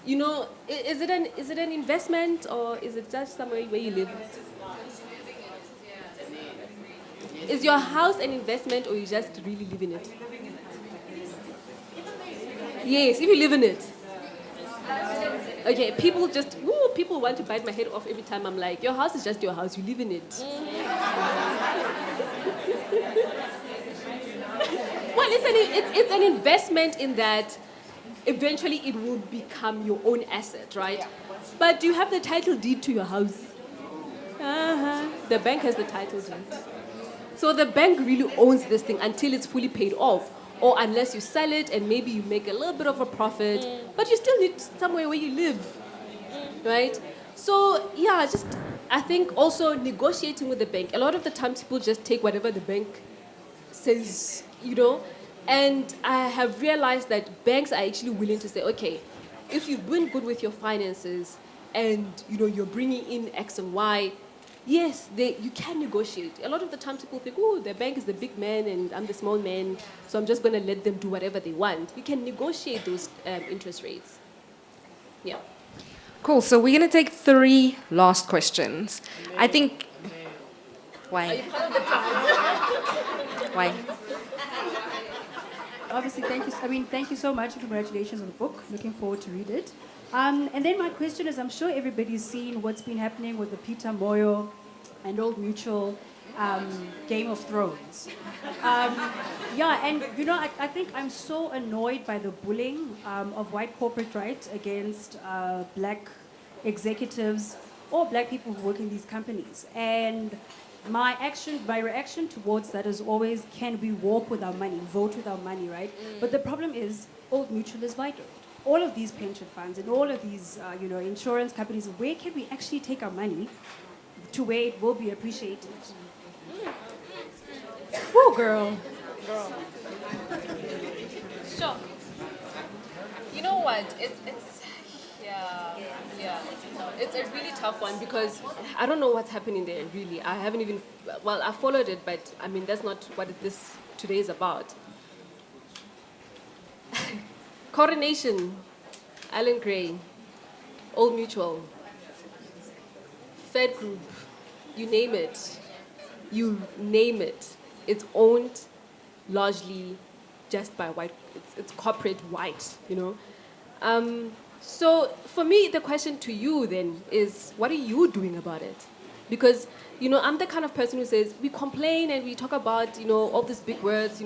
is it an investment, or is it just somewhere where you live? Is your house an investment, or you just really live in it? Yes, if you live in it. Okay, people want to bite my head off every time I'm like, your house is just your house, you live in it. Well, it's an investment in that eventually it will become your own asset, right? But do you have the title deed to your house? The bank has the title deed. So the bank really owns this thing until it's fully paid off. Or unless you sell it and maybe you make a little bit of a profit, but you still need somewhere where you live, right? So yeah, I think also negotiating with the bank. A lot of the times people just take whatever the bank says, and I have realized that banks are actually willing to say, okay, if you've been good with your finances and you're bringing in X and Y, yes, you can negotiate. A lot of the times people think, oh, the bank is the big man and I'm the small man, so I'm just going to let them do whatever they want. You can negotiate those interest rates. Yeah. Cool. So we're going to take 3 last questions. I think... Why? Why? Obviously, thank you so much. Congratulations on the book. Looking forward to read it. And then my question is, I'm sure everybody's seen what's been happening with the Peter Moyo and Old Mutual Game of Thrones. I think I'm so annoyed by the bullying of white corporate right against black executives or black people who work in these companies. And my reaction towards that is always, can we walk with our money, vote with our money, right? But the problem is, Old Mutual is vital. All of these pension funds and all of these, insurance companies, where can we actually take our money to where it will be appreciated? Woo, girl. Sure. You know what? It's a really tough one because I don't know what's happening there, really. I haven't even, I followed it, but that's not what this today is about. Coronation, Alan Gray, Old Mutual, Fed Group, you name it. It's owned largely just by white, it's corporate white, So for me, the question to you then is, what are you doing about it? Because, I'm the kind of person who says, we complain and we talk about, all these big words,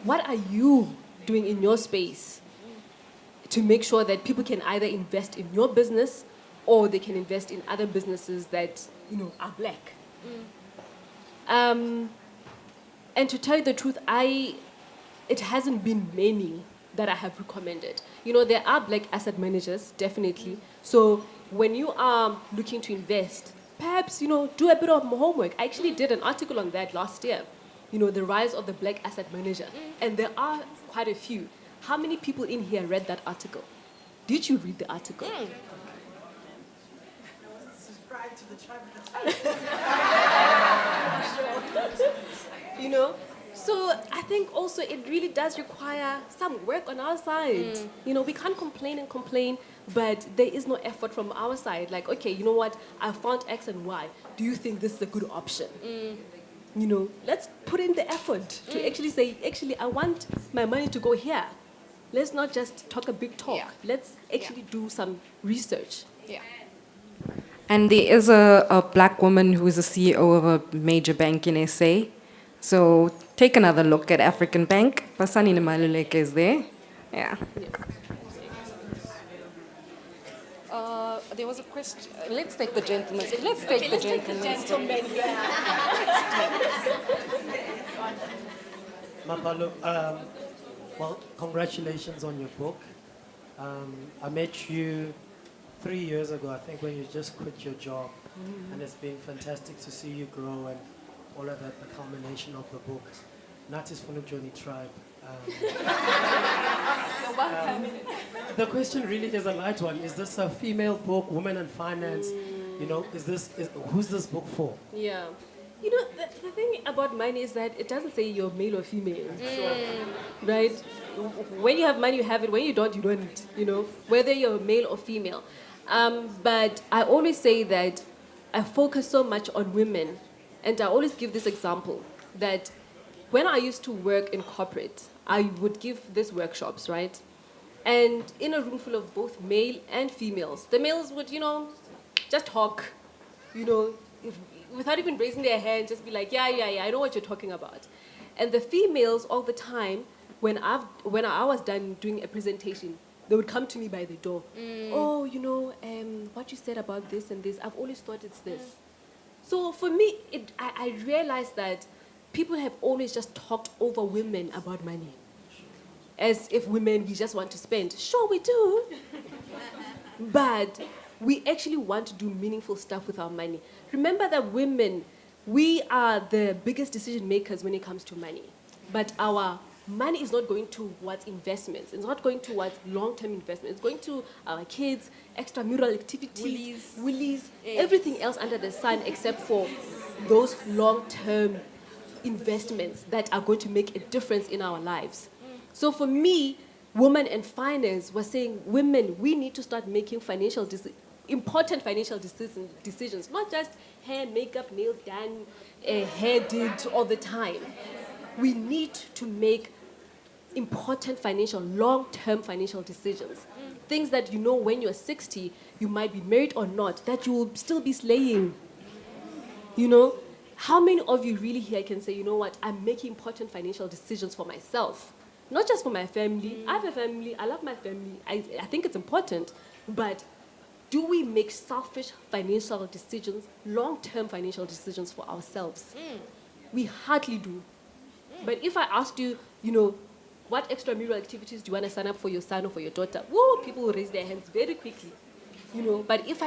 what are you doing in your space to make sure that people can either invest in your business or they can invest in other businesses that, are black? And to tell you the truth, it hasn't been many that I have recommended. There are black asset managers, definitely. So when you are looking to invest, perhaps, do a bit of homework. I actually did an article on that last year, the rise of the black asset manager. And there are quite a few. How many people in here read that article? Did you read the article? Subscribe to the tribe. So I think also it really does require some work on our side. We can't complain, but there is no effort from our side. Like, okay, you know what? I found X and Y. Do you think this is a good option? Let's put in the effort to actually say, I want my money to go here. Let's not just talk a big talk. Yeah. Let's actually do some research. Yeah. And there is a black woman who is a CEO of a major bank in SA. So take another look at African Bank. Pasani Maluleke is there. Yeah. There was a question. Let's take the gentleman. Let's take the gentleman. Mapalo, well, congratulations on your book. I met you 3 years ago, I think, when you just quit your job. And it's been fantastic to see you grow and all of that, the culmination of the book. Natis Funujoni Tribe. The question really is a light one. Is this a female book, Women and Finance? Who's this book for? Yeah. The thing about money is that it doesn't say you're male or female. Right? When you have money, you have it. When you don't, you don't. Whether you're male or female. But I always say that I focus so much on women. And I always give this example that when I used to work in corporate, I would give these workshops, right? And in a room full of both male and females, the males would, just talk, without even raising their hand, just be like, yeah, I know what you're talking about. And the females all the time, when I was done doing a presentation, they would come to me by the door. Oh, what you said about this and this, I've always thought it's this. So for me, I realized that people have always just talked over women about money. As if women, we just want to spend. Sure, we do. But we actually want to do meaningful stuff with our money. Remember that women, we are the biggest decision makers when it comes to money. But our money is not going towards investments. It's not going towards long-term investments. It's going to our kids, extramural activities, willies, everything else under the sun except for those long-term investments that are going to make a difference in our lives. So for me, Women and Finance was saying, women, we need to start making important financial decisions, not just hair, makeup, nails done, hair did all the time. We need to make important long-term financial decisions. Things that when you're 60, you might be married or not, that you will still be slaying. How many of you really here can say, I'm making important financial decisions for myself? Not just for my family. I have a family. I love my family. I think it's important. But do we make selfish financial decisions, long-term financial decisions for ourselves? We hardly do. But if I asked you, what extramural activities do you want to sign up for your son or for your daughter? Whoa, people will raise their hands very quickly. But if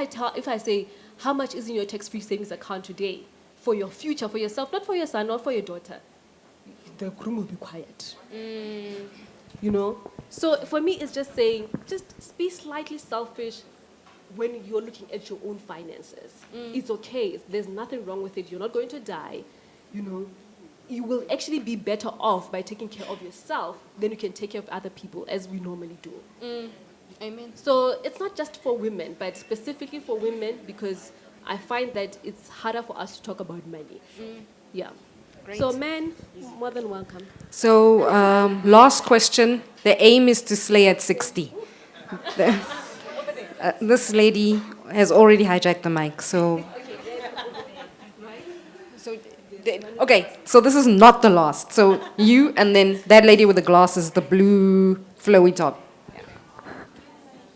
I say, how much is in your tax-free savings account today for your future, for yourself, not for your son, not for your daughter, the room will be quiet. So for me, it's just saying, just be slightly selfish when you're looking at your own finances. It's okay. There's nothing wrong with it. You're not going to die. You will actually be better off by taking care of yourself than you can take care of other people, as we normally do. Amen. So it's not just for women, but specifically for women, because I find that it's harder for us to talk about money. Yeah. Great. So men, more than welcome. So last question. The aim is to slay at 60. This lady has already hijacked the mic, so... Okay, so this is not the last. So you and then that lady with the glasses, the blue flowy top.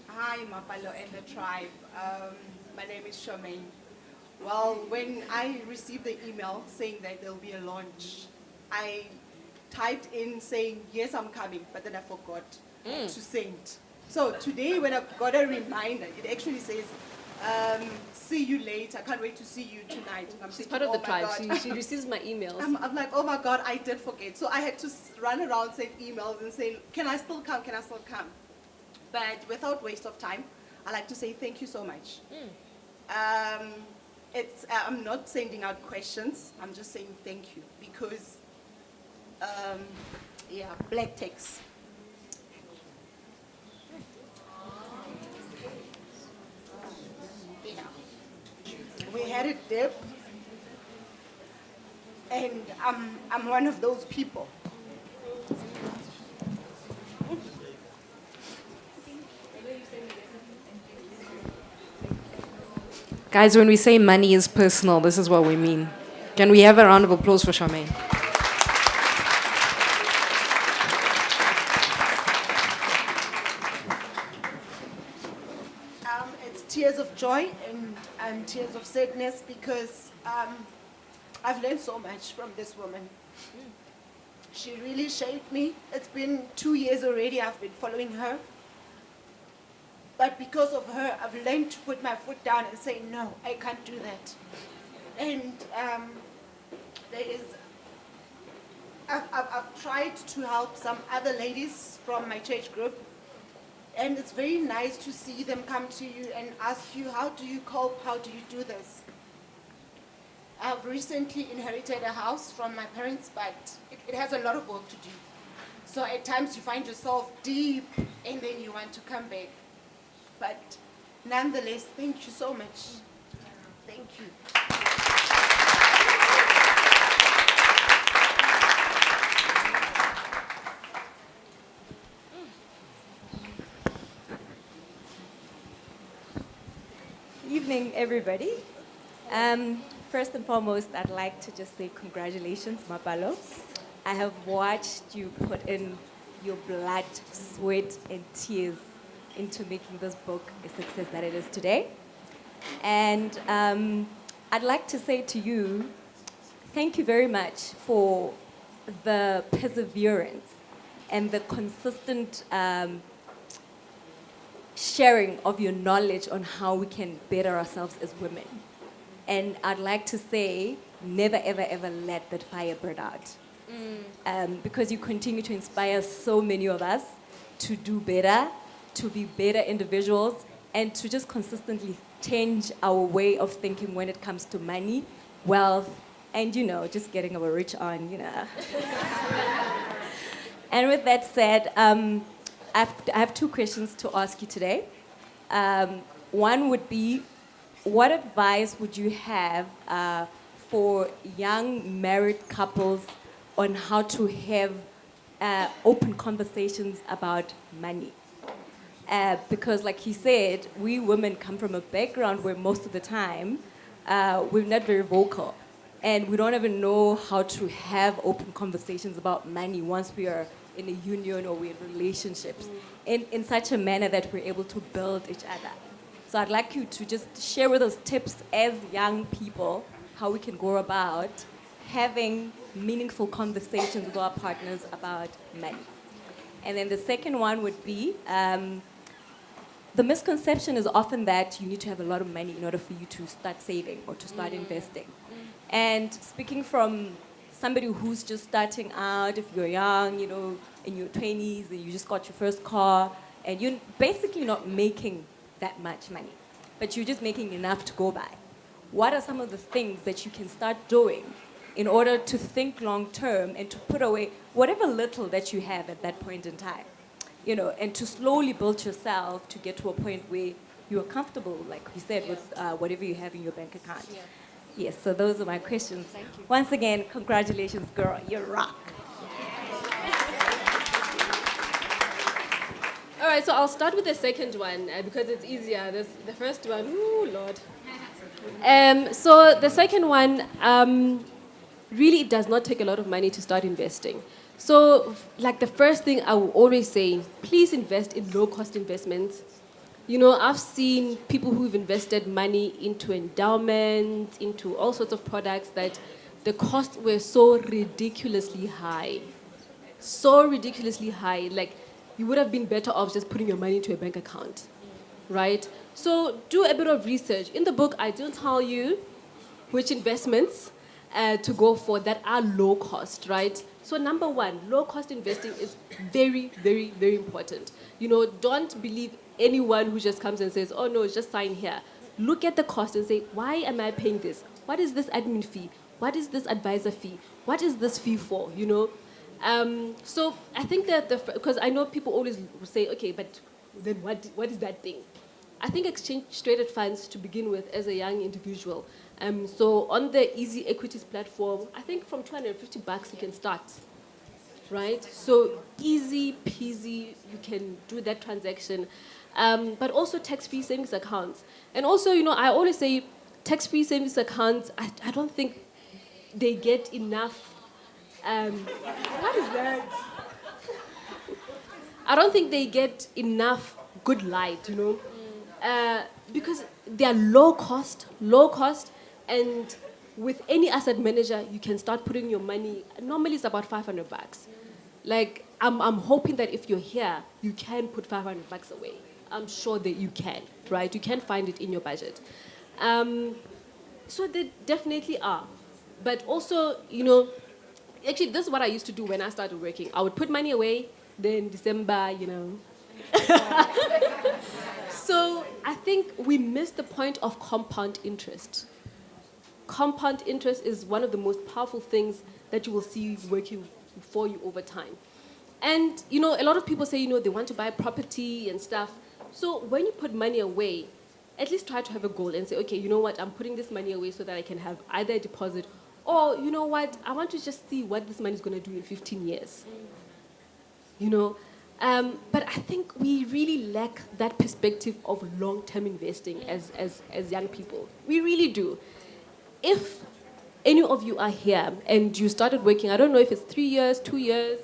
Hi, Mapalo and the tribe. My name is Charmaine. Well, when I received the email saying that there'll be a launch, I typed in saying, yes, I'm coming, but then I forgot to send. So today when I got a reminder, it actually says, See you later. I can't wait to see you tonight. And I'm She's thinking, part of the oh my tribe. God. She receives my emails. I'm like, oh my God, I did forget. So I had to run around, send emails and say, can I still come? Can I still come? But without waste of time, I like to say thank you so much. I'm not sending out questions. I'm just saying thank you because, yeah, black text. Yeah. We had a dip, and I'm one of those people. Guys, when we say money is personal, this is what we mean. Can we have a round of applause for Charmaine? It's tears of joy and tears of sadness because I've learned so much from this woman. She really shaped me. It's been 2 years already I've been following her. But because of her, I've learned to put my foot down and say, no, I can't do that. And I've tried to help some other ladies from my church group. And it's very nice to see them come to you and ask you, how do you cope? How do you do this? I've recently inherited a house from my parents, but it has a lot of work to do. So at times you find yourself deep and then you want to come back. But nonetheless, thank you so much. Thank you. Evening, everybody. First and foremost, I'd like to just say congratulations, Mapalo. I have watched you put in your blood, sweat, and tears into making this book a success that it is today. And I'd like to say to you, thank you very much for the perseverance and the consistent sharing of your knowledge on how we can better ourselves as women. And I'd like to say, never, ever, ever let that fire burn out. Because you continue to inspire so many of us to do better, to be better individuals, and to just consistently change our way of thinking when it comes to money, wealth, and, you know, just getting our rich on, you know. And with that said, I have two questions to ask you today. One would be, what advice would you have for young married couples on how to have open conversations about money? Because like he said, we women come from a background where most of the time we're not very vocal. And we don't even know how to have open conversations about money once we are in a union or we're in relationships in such a manner that we're able to build each other. So I'd like you to just share with us tips as young people how we can go about having meaningful conversations with our partners about money. And then the second one would be, the misconception is often that you need to have a lot of money in order for you to start saving or to start investing. And speaking from somebody who's just starting out, if you're young, you know, in your 20s, and you just got your first car, and you're basically not making that much money, but you're just making enough to go by. What are some of the things that you can start doing in order to think long term and to put away whatever little that you have at that point in time, you know, and to slowly build yourself to get to a point where you are comfortable, like we said, with whatever you have in your bank account. Yeah. Yes, so those are my questions. Thank you. Once again, congratulations, girl, you rock. All right, so I'll start with the second one because it's easier. The first one, ooh, Lord. So the second one, really it does not take a lot of money to start investing. So like the first thing I will always say, please invest in low-cost investments. You know, I've seen people who've invested money into endowments, into all sorts of products that the costs were so ridiculously high. So ridiculously high. Like, you would have been better off just putting your money into a bank account. right? So do a bit of research. In the book, I don't tell you which investments to go for that are low cost, right? So number one, low cost investing is very, very, very important. You know, don't believe anyone who just comes and says, oh no, just sign here. Look at the cost and say, why am I paying this? What is this admin fee? What is this advisor fee? What is this fee for, you know? So I think that, because I know people always say, okay, but then what is that thing? I think exchange-traded funds to begin with as a young individual. So on the Easy Equities platform, I think from $250 you can start, right? So easy peasy, you can do that transaction. But also tax-free savings accounts. And also, you know, I always say tax-free savings accounts, I don't think they get enough, what is that? I don't think they get enough good light, you know, because they are low cost, and with any asset manager, you can start putting your money, normally it's about $500. Like, I'm hoping that if you're here, you can put $500 away. I'm sure that you can, right? You can find it in your budget. So they definitely are. But also, you know, actually this is what I used to do when I started working. I would put money away, then December, you know. So I think we missed the point of compound interest. Compound interest is one of the most powerful things that you will see working for you over time. And, you know, a lot of people say, you know, they want to buy property and stuff. So when you put money away, at least try to have a goal and say, okay, you know what, I'm putting this money away so that I can have either a deposit or, you know what, I want to just see what this money is going to do in 15 years. You know, but I think we really lack that perspective of long-term investing as young people. We really do. If any of you are here and you started working, I don't know if it's 3 years, 2 years,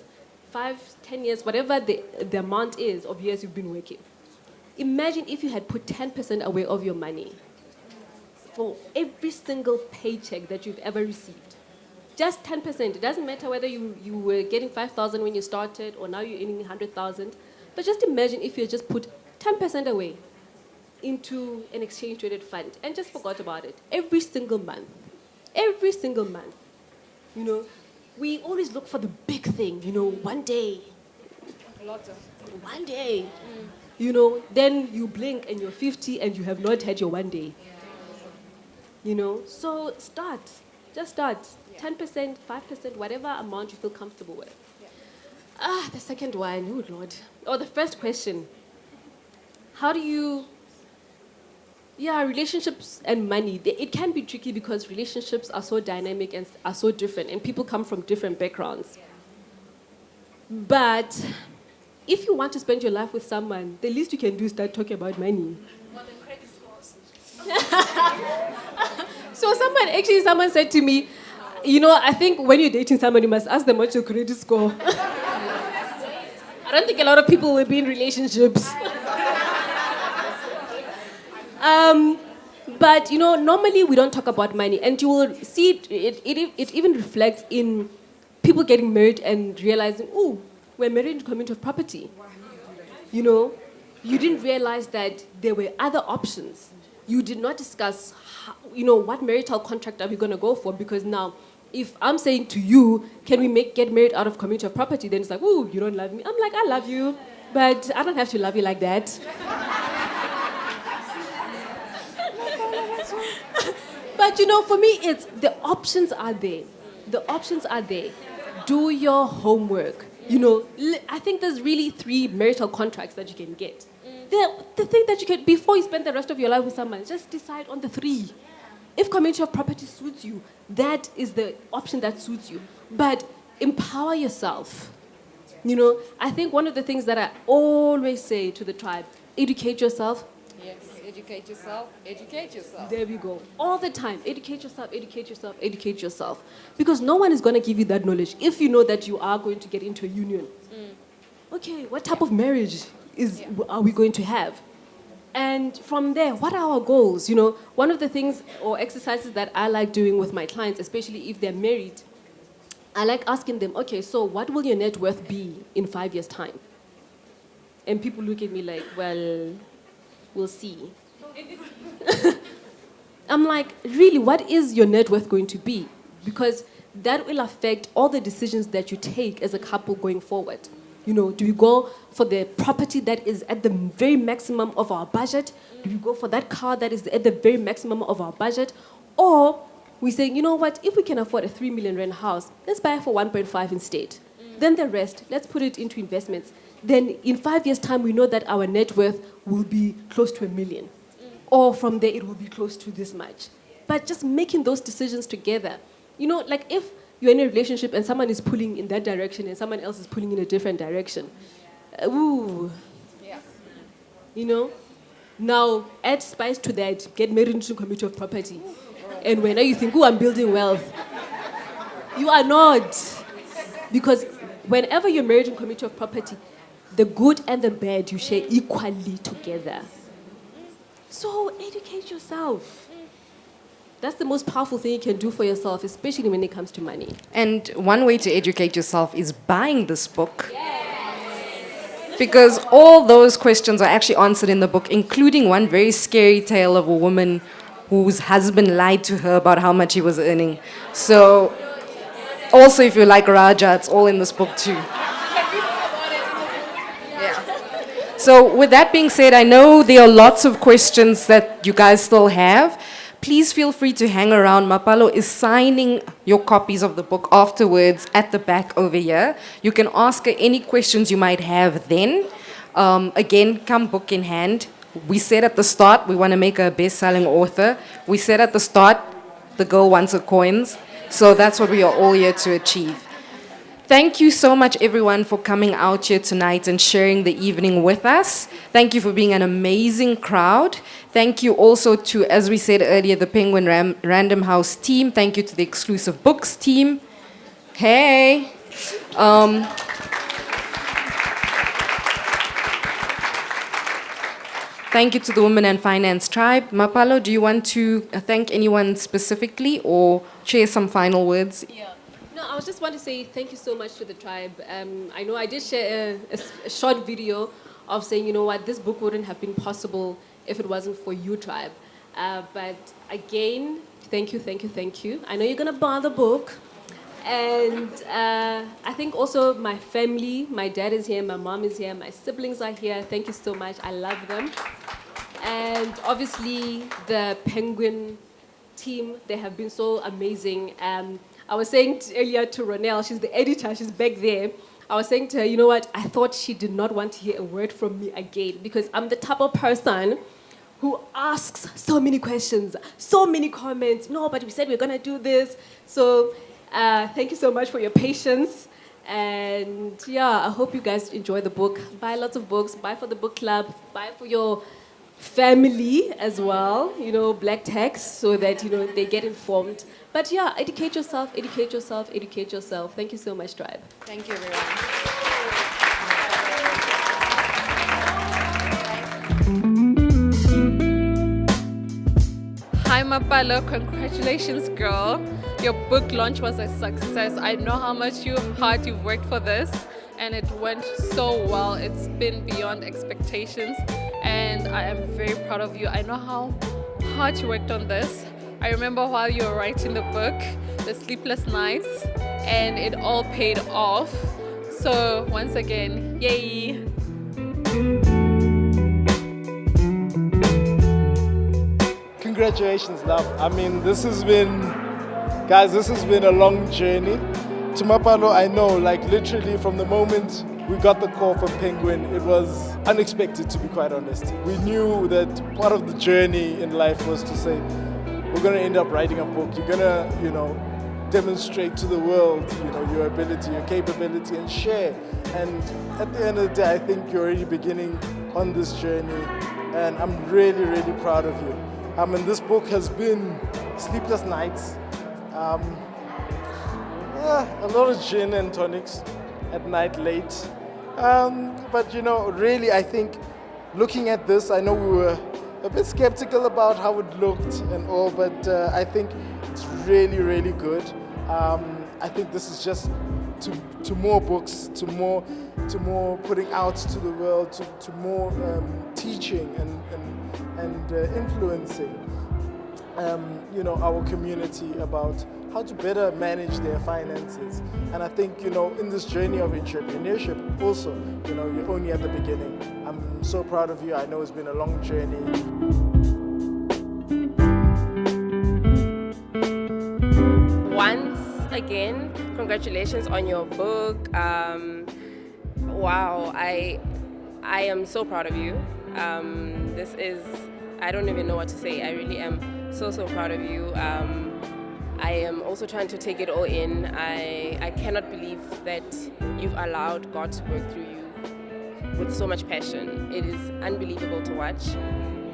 5, 10 years, whatever the amount is of years you've been working. Imagine if you had put 10% away of your money for every single paycheck that you've ever received. Just 10%. It doesn't matter whether you were getting 5,000 when you started or now you're earning 100,000. But just imagine if you just put 10% away into an exchange-traded fund and just forgot about it every single month. Every single month. You know, we always look for the big thing, you know, one day. One day. You know, then you blink and you're 50 and you have not had your one day. You know, so start. Just start. 10%, 5%, whatever amount you feel comfortable with. The second one, oh Lord. Oh, the first question. How do you... Yeah, relationships and money. It can be tricky because relationships are so dynamic and are so different, and people come from different backgrounds. But if you want to spend your life with someone, the least you can do is start talking about money. More than credit scores. So someone said to me, you know, I think when you're dating someone, you must ask them what's your credit score. I don't think a lot of people will be in relationships. But, you know, normally we don't talk about money. And you will see it even reflects in people getting married and realizing, oh, we're married in community of property. You know, you didn't realize that there were other options. You did not discuss, how, you know, what marital contract are we going to go for? Because now, if I'm saying to you, can we get married out of community of property? Then it's like, oh, you don't love me. I'm like, I love you, but I don't have to love you like that. But, you know, for me, it's the options are there. The options are there. Do your homework. You know, I think there's really 3 marital contracts that you can get. The thing that you can, before you spend the rest of your life with someone, just decide on the 3. If community of property suits you, that is the option that suits you. But empower yourself. You know, I think one of the things that I always say to the tribe, educate yourself. Yes, educate yourself, educate yourself. There we go. All the time, educate yourself, educate yourself, educate yourself. Because no one is going to give you that knowledge if you know that you are going to get into a union. Okay, what type of marriage are we going to have? And from there, what are our goals? You know, one of the things or exercises that I like doing with my clients, especially if they're married, I like asking them, okay, so what will your net worth be in 5 years' time? And people look at me like, well, we'll see. I'm like, really, what is your net worth going to be? Because that will affect all the decisions that you take as a couple going forward. You know, do we go for the property that is at the very maximum of our budget? Do we go for that car that is at the very maximum of our budget? Or we say, you know what, if we can afford a 3 million rand house, let's buy it for 1.5 instead. Then the rest, let's put it into investments. Then in 5 years' time, we know that our net worth will be close to 1 million. Or from there, it will be close to this much. But just making those decisions together. You know, like if you're in a relationship and someone is pulling in that direction and someone else is pulling in a different direction, ooh. Yeah. You know? Now, add spice to that, get married into a committee of property. And when you think, oh, I'm building wealth. You are not. Because whenever you're married in a committee of property, the good and the bad you share equally together. So educate yourself. That's the most powerful thing you can do for yourself, especially when it comes to money. And one way to educate yourself is buying this book. Because all those questions are actually answered in the book, including one very scary tale of a woman whose husband lied to her about how much he was earning. So, also if you like Raja, it's all in this book too. So with that being said, I know there are lots of questions that you guys still have. Please feel free to hang around. Mapalo is signing your copies of the book afterwards at the back over here. You can ask her any questions you might have then. Again, come book in hand. We said at the start we want to make her a best-selling author. We said at the start the girl wants her coins. So that's what we are all here to achieve. Thank you so much, everyone, for coming out here tonight and sharing the evening with us. Thank you for being an amazing crowd. Thank you also to, as we said earlier, the Penguin Random House team. Thank you to the Exclusive Books team. Hey. Thank you to the Women and Finance Tribe. Mapalo, do you want to thank anyone specifically or share some final words? Yeah. No, I just want to say thank you so much to the tribe. I know I did share a short video of saying, you know what, this book wouldn't have been possible if it wasn't for you, tribe. But again, thank you, thank you, thank you. I know you're going to buy the book. And I think also my family, my dad is here, my mom is here, my siblings are here. Thank you so much. I love them. And obviously the Penguin team, they have been so amazing. I was saying earlier to Ronelle, she's the editor, she's back there. I was saying to her, you know what, I thought she did not want to hear a word from me again because I'm the type of person who asks so many questions, so many comments. No, but we said we're going to do this. So thank you so much for your patience. And yeah, I hope you guys enjoy the book. Buy lots of books, buy for the book club, buy for your family as well, you know, black text, so that, you know, they get informed. But yeah, educate yourself, educate yourself, educate yourself. Thank you so much, tribe. Thank you, everyone. Hi Mapalo, congratulations girl. Your book launch was a success. I know how much hard you've worked for this and it went so well. It's been beyond expectations and I am very proud of you. I know how hard you worked on this. I remember while you were writing the book, the sleepless nights, and it all paid off. So once again, yay! Congratulations, love. I mean, this has been a long journey. To Mapalo, I know, like literally from the moment we got the call from Penguin, it was unexpected, to be quite honest. We knew that part of the journey in life was to say, we're going to end up writing a book. You're going to, you know, demonstrate to the world, you know, your ability, your capability, and share. And at the end of the day, I think you're already beginning on this journey, and I'm really, really proud of you. I mean, this book has been sleepless nights, a lot of gin and tonics at night late. But, you know, really, I think looking at this, I know we were a bit skeptical about how it looked and all, but I think it's really, really good. I think this is just to more books, to more putting out to the world, to more teaching and influencing our community about how to better manage their finances. And I think, in this journey of entrepreneurship also, you're only at the beginning. I'm so proud of you. I know it's been a long journey. Once again, congratulations on your book. Wow, I am so proud of you. I don't even know what to say. I really am so proud of you. I am also trying to take it all in. I cannot believe that you've allowed God to work through you with so much passion. It is unbelievable to watch.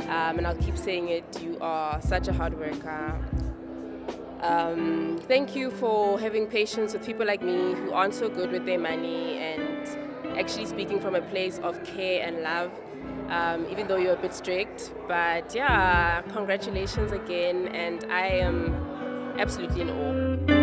And I'll keep saying it, you are such a hard worker. Thank you for having patience with people like me who aren't so good with their money and actually speaking from a place of care and love, even though you're a bit strict. But yeah, congratulations again, and I am absolutely in awe.